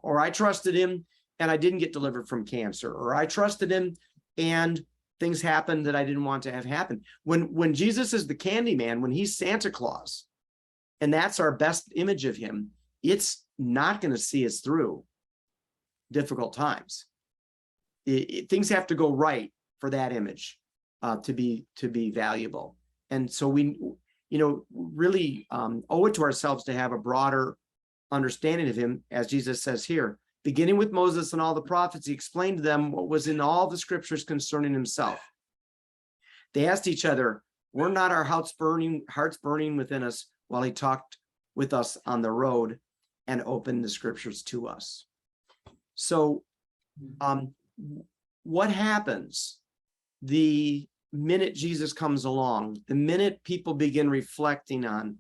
or I trusted him and I didn't get delivered from cancer, or I trusted him and things happened that I didn't want to have happen. When Jesus is the candy man, when he's Santa Claus, and that's our best image of him, it's not going to see us through difficult times. Things have to go right for that image to be valuable. And so we, really owe it to ourselves to have a broader understanding of him, as Jesus says here. Beginning with Moses and all the prophets, he explained to them what was in all the scriptures concerning himself. They asked each other, were not our hearts burning within us while he talked with us on the road and opened the scriptures to us? So what happens the minute Jesus comes along, the minute people begin reflecting on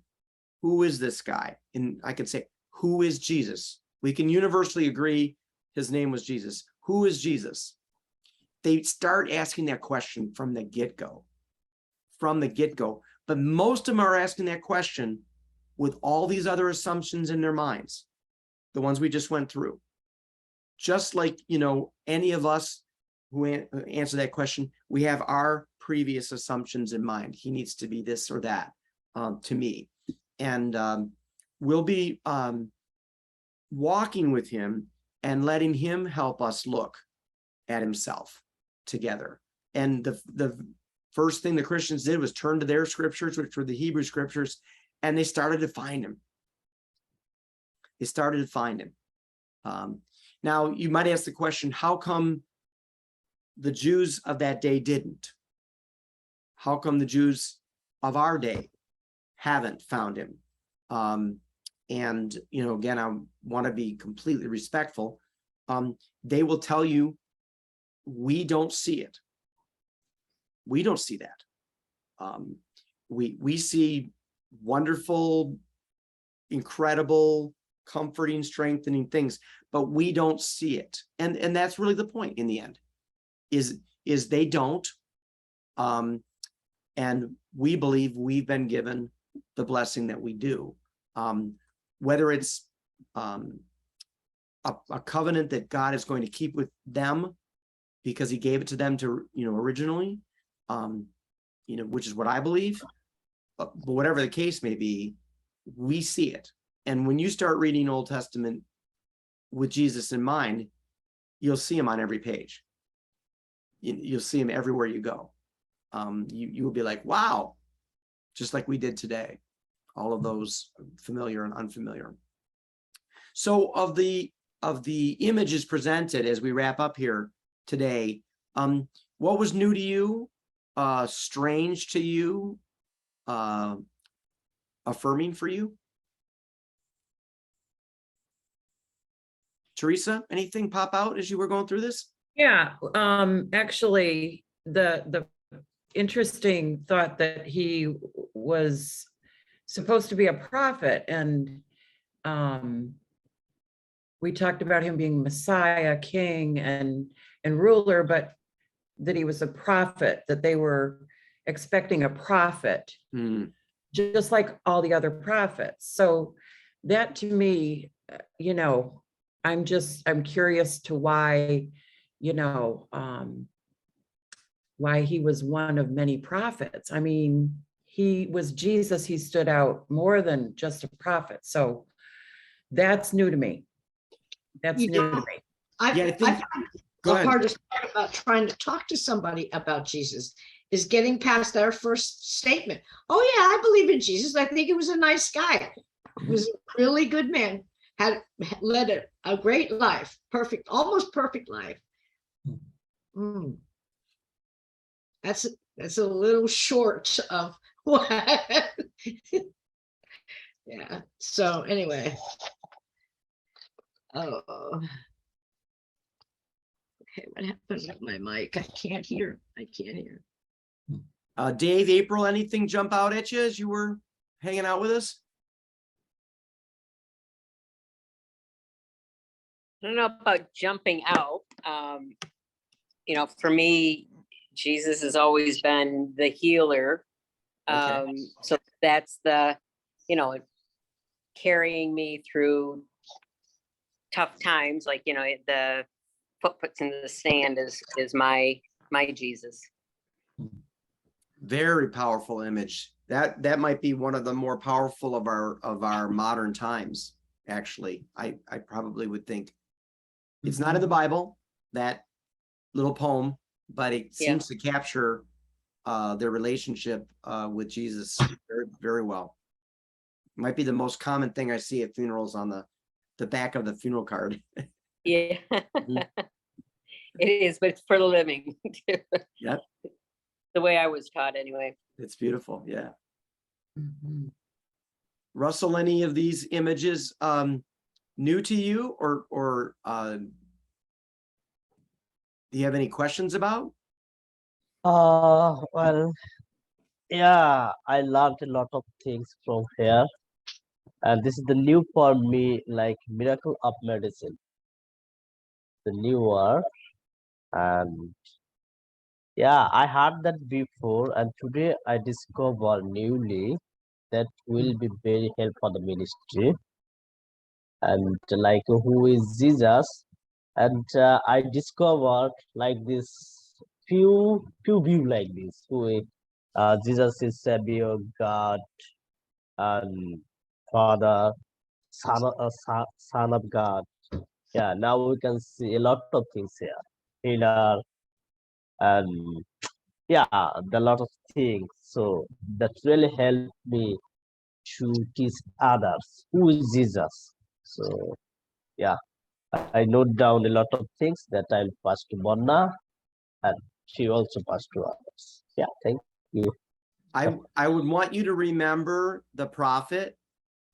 who is this guy? And I could say, who is Jesus? We can universally agree his name was Jesus. Who is Jesus? They start asking that question from the get-go. But most of them are asking that question with all these other assumptions in their minds, the ones we just went through. Just like, any of us who answer that question, we have our previous assumptions in mind. He needs to be this or that to me. And we'll be walking with him and letting him help us look at himself together. And the first thing the Christians did was turn to their scriptures, which were the Hebrew scriptures, and they started to find him. Now, you might ask the question, how come the Jews of that day didn't? How come the Jews of our day haven't found him? And, again, I want to be completely respectful. They will tell you, we don't see it. We don't see that. We see wonderful, incredible, comforting, strengthening things, but we don't see it. And that's really the point in the end, is they don't. And we believe we've been given the blessing that we do. Whether it's a covenant that God is going to keep with them because he gave it to them to, originally, which is what I believe. But whatever the case may be, we see it. And when you start reading Old Testament with Jesus in mind, you'll see him on every page. You'll see him everywhere you go. You will be like, wow, just like we did today. All of those familiar and unfamiliar. So of the images presented as we wrap up here today, what was new to you, strange to you, affirming for you? Teresa, anything pop out as you were going through this? Yeah, actually, the interesting thought that he was supposed to be a prophet, and we talked about him being Messiah, king, and ruler, but that he was a prophet, that they were expecting a prophet, Hmm. just like all the other prophets. So that to me, I'm curious to why, why he was one of many prophets. I mean, he was Jesus, he stood out more than just a prophet. So that's new to me. That's You new know, to me. Yeah, I I think, find go the ahead. hardest part about trying to talk to somebody about Jesus is getting past their first statement. Oh yeah, I believe in Jesus. I think he was a nice guy. He was a really good man. Had led a great life, perfect, almost perfect life. Mm. That's a little short of what. Yeah. So anyway. Oh. Okay, what happened with my mic? I can't hear. Dave, April, anything jump out at you as you were hanging out with us? I don't know about jumping out. For me, Jesus has always been the healer. Okay. So that's the, carrying me through tough times, like, the footprints in the sand is my Jesus. Very powerful image. That might be one of the more powerful of our modern times, actually. I probably would think. It's not in the Bible, that little poem, but it seems to capture their relationship with Jesus very, very well. Might be the most common thing I see at funerals on the back of the funeral card. Yeah. It is, but it's for the living. Yep. The way I was taught anyway. It's beautiful. Yeah. Mhm. Russell, any of these images new to you or do you have any questions about? Well, yeah, I learned a lot of things from here, and this is the new for me, like miracle of medicine, the new word. And yeah, I heard that before, and today I discover newly that will be very helpful for the ministry. And like who is Jesus? And I discovered like this few view like this. Jesus is Savior, God, and Father, Son of God. Yeah, now we can see a lot of things here. Healer, and yeah, a lot of things. So that really helped me to teach others who is Jesus. So yeah, I note down a lot of things that I'll pass to Monna, and she also passed to others. Yeah, thank you. I would want you to remember the prophet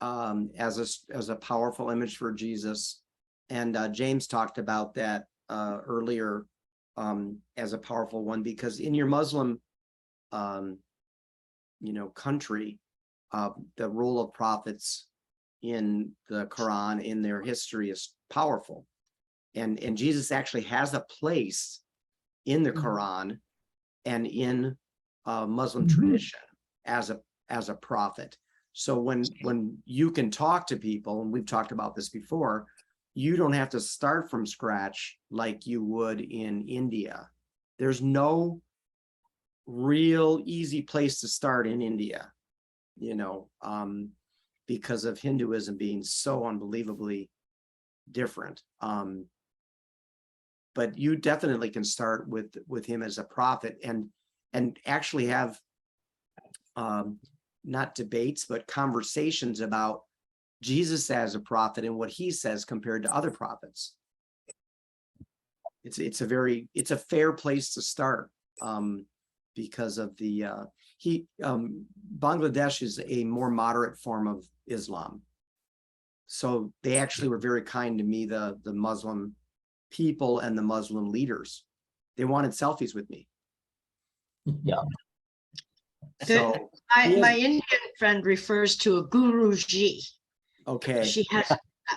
as a powerful image for Jesus. And James talked about that earlier as a powerful one, because in your Muslim country, the role of prophets in the Quran, in their history, is powerful. And Jesus actually has a place in the Quran and in Muslim tradition as a prophet. So when you can talk to people, and we've talked about this before, you don't have to start from scratch like you would in India. There's no real easy place to start in India, because of Hinduism being so unbelievably different. But you definitely can start with him as a prophet and actually have not debates, but conversations about Jesus as a prophet and what he says compared to other prophets. It's a fair place to start because of Bangladesh is a more moderate form of Islam. So they actually were very kind to me, the Muslim people and the Muslim leaders. They wanted selfies with me. Yeah. So My Indian friend refers to a Guruji. okay. She has,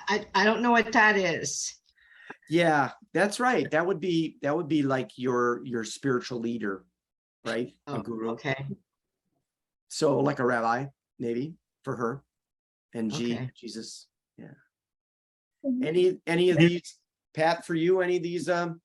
I don't know what that is. Yeah, that's right. That would be like your spiritual leader, right? A Oh, guru. okay, So like a rabbi, maybe for her. And okay. Jesus. Yeah. Any of these, Pat, for you, any of these Well,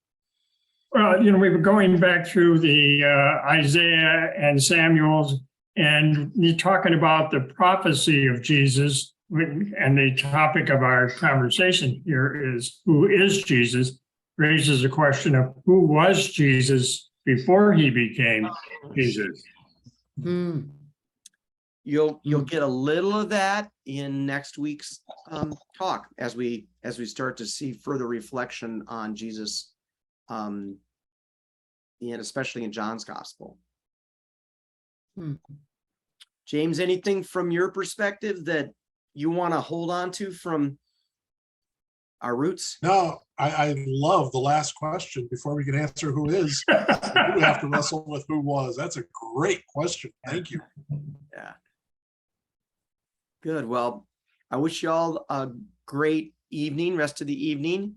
we were going back through the Isaiah and Samuel's, and you're talking about the prophecy of Jesus. And the topic of our conversation here is who is Jesus, raises the question of who was Jesus before he became Jesus. Hmm. you'll Mm. get a little of that in next week's talk as we start to see further reflection on Jesus, and especially in John's gospel. Hmm. James, anything from your perspective that you want to hold on to from our roots? No, I love the last question before we can answer who is. We do have to wrestle with who was. That's a great question. Thank you. Yeah. Good. Well, I wish you all a great evening, rest of the evening.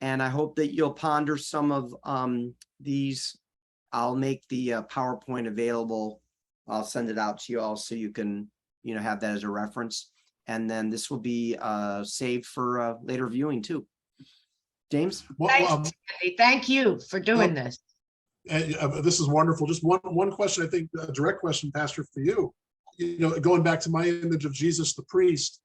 And I hope that you'll ponder some of these. I'll make the PowerPoint available. I'll send it out to you all so you can, have that as a reference. And then this will be saved for later viewing too. James? Well, Thanks, Sandy. Thank you for doing this. this is wonderful. Just one question, I think, a direct question, Pastor, for you. Going back to my image of Jesus the priest,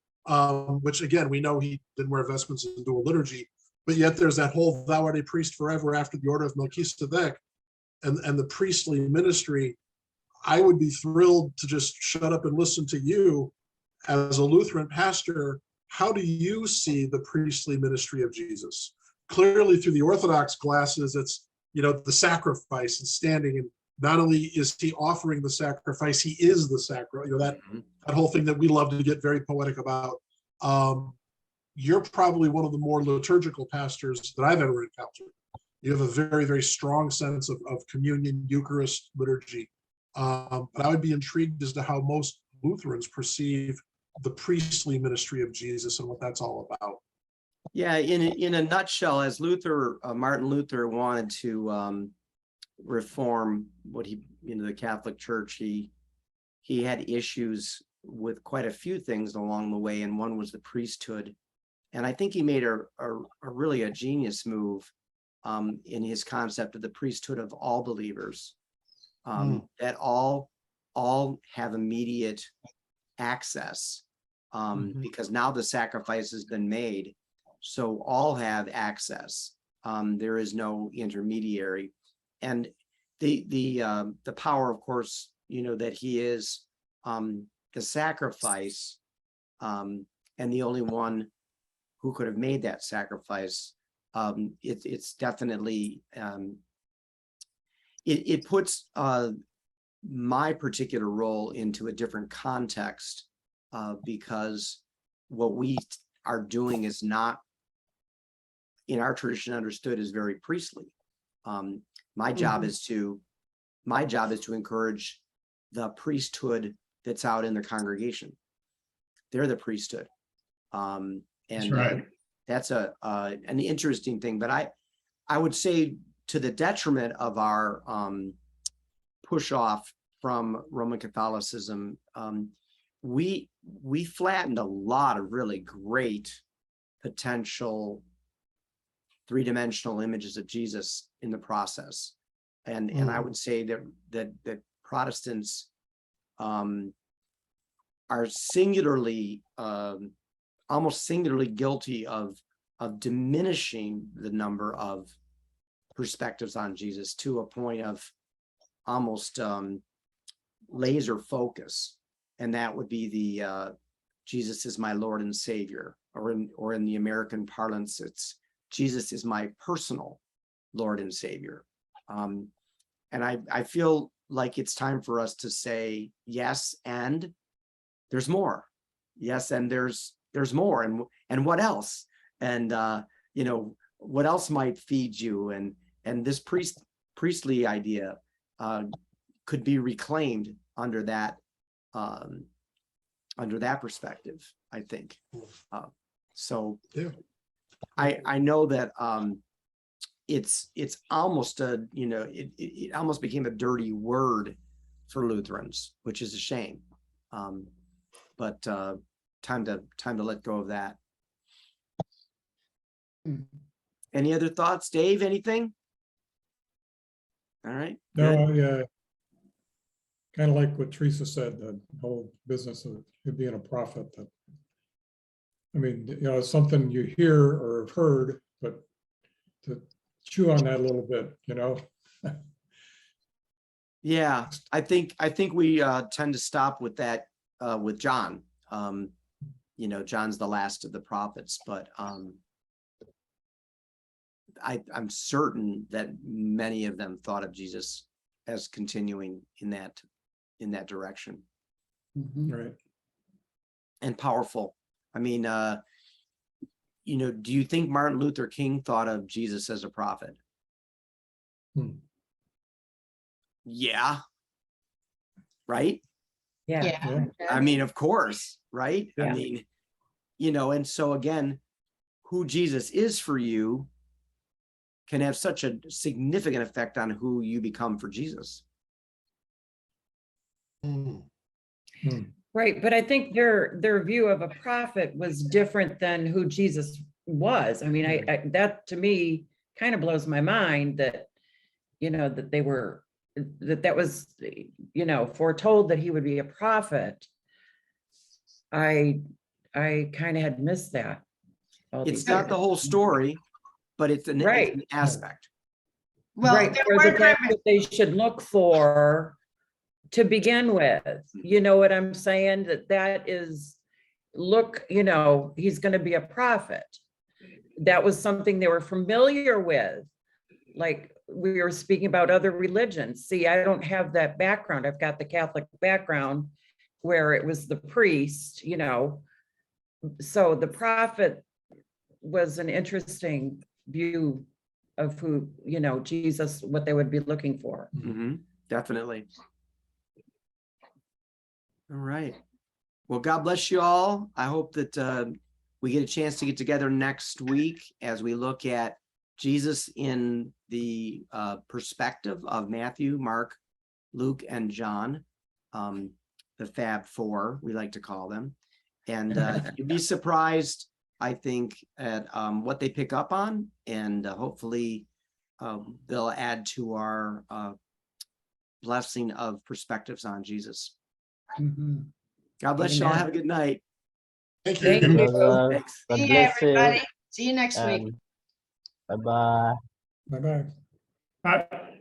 which again, we know he didn't wear vestments and do a liturgy, but yet there's that whole thou art a priest forever after the order of Melchizedek and the priestly ministry. I would be thrilled to just shut up and listen to you as a Lutheran pastor. How do you see the priestly ministry of Jesus? Clearly through the Orthodox glasses, it's, the sacrifice and standing, and not only is he offering the sacrifice, he is the sacrifice, that whole thing that we love to get very poetic about. You're probably one of the more liturgical pastors that I've ever encountered. You have a very, very strong sense of communion, Eucharist, liturgy. But I would be intrigued as to how most Lutherans perceive the priestly ministry of Jesus and what that's all about. Yeah, in a nutshell, as Martin Luther wanted to reform what the Catholic Church, he had issues with quite a few things along the way, and one was the priesthood. And I think he made a really a genius move in his concept of the priesthood of all believers, that all have immediate access, because now the sacrifice has been made, so all have access. There is no intermediary, and the power, of course, that he is the sacrifice, and the only one who could have made that sacrifice. It's definitely it puts my particular role into a different context, because what we are doing is not in our tradition understood as very priestly. My job is to encourage the priesthood that's out in the congregation. They're the priesthood. And That's right. That's an interesting thing, but I would say, to the detriment of our push off from Roman Catholicism, we flattened a lot of really great potential three-dimensional images of Jesus in the process, and I would say that Protestants are singularly, almost singularly guilty of diminishing the number of perspectives on Jesus to a point of almost laser focus, and that would be the Jesus is my Lord and Savior, or in the American parlance, it's Jesus is my personal Lord and Savior. And I feel like it's time for us to say yes, and there's more. Yes, and there's more, and what else? And what else might feed you? And this priestly idea could be reclaimed under that perspective, I think. So Yeah. I know that it's almost a, it almost became a dirty word for Lutherans, which is a shame. But time to let go of that. Any other thoughts, Dave? Anything? All right. No, good. yeah. Kind of like what Teresa said, the whole business of it being a prophet. That, I mean, it's something you hear or have heard, but to chew on that a little bit, Yeah, I think we tend to stop with that with John. John's the last of the prophets, but I'm certain that many of them thought of Jesus as continuing in that direction, Right. and powerful. I mean, do you think Martin Luther King thought of Jesus as a prophet? Yeah. Right? Yeah. Yeah. I mean, of course, right? I Yeah. mean, and so again, who Jesus is for you can have such a significant effect on who you become for Jesus. Right, but I think their view of a prophet was different than who Jesus was. I mean, I that to me kind of blows my mind that, that they were, that was, foretold that he would be a prophet. I kind of had missed that. It's not the whole story, but it's an aspect. Well, Right, there or were that's what they should look for to begin with. You know what I'm saying? That is, look, he's going to be a prophet. That was something they were familiar with. Like we were speaking about other religions. See, I don't have that background. I've got the Catholic background where it was the priest, So the prophet was an interesting view of who, Jesus, what they would be looking for. Definitely. All right. Well, God bless you all. I hope that we get a chance to get together next week as we look at Jesus in the perspective of Matthew, Mark, Luke, and John, the Fab Four, we like to call them. And you'd be surprised, I think, at what they pick up on, and hopefully they'll add to our blessing of perspectives on Jesus. God bless you all. Have a good night. Thank you. Thank you. Brother, Thanks. God See you, bless you. everybody. See you next week. And bye-bye. Bye-bye. But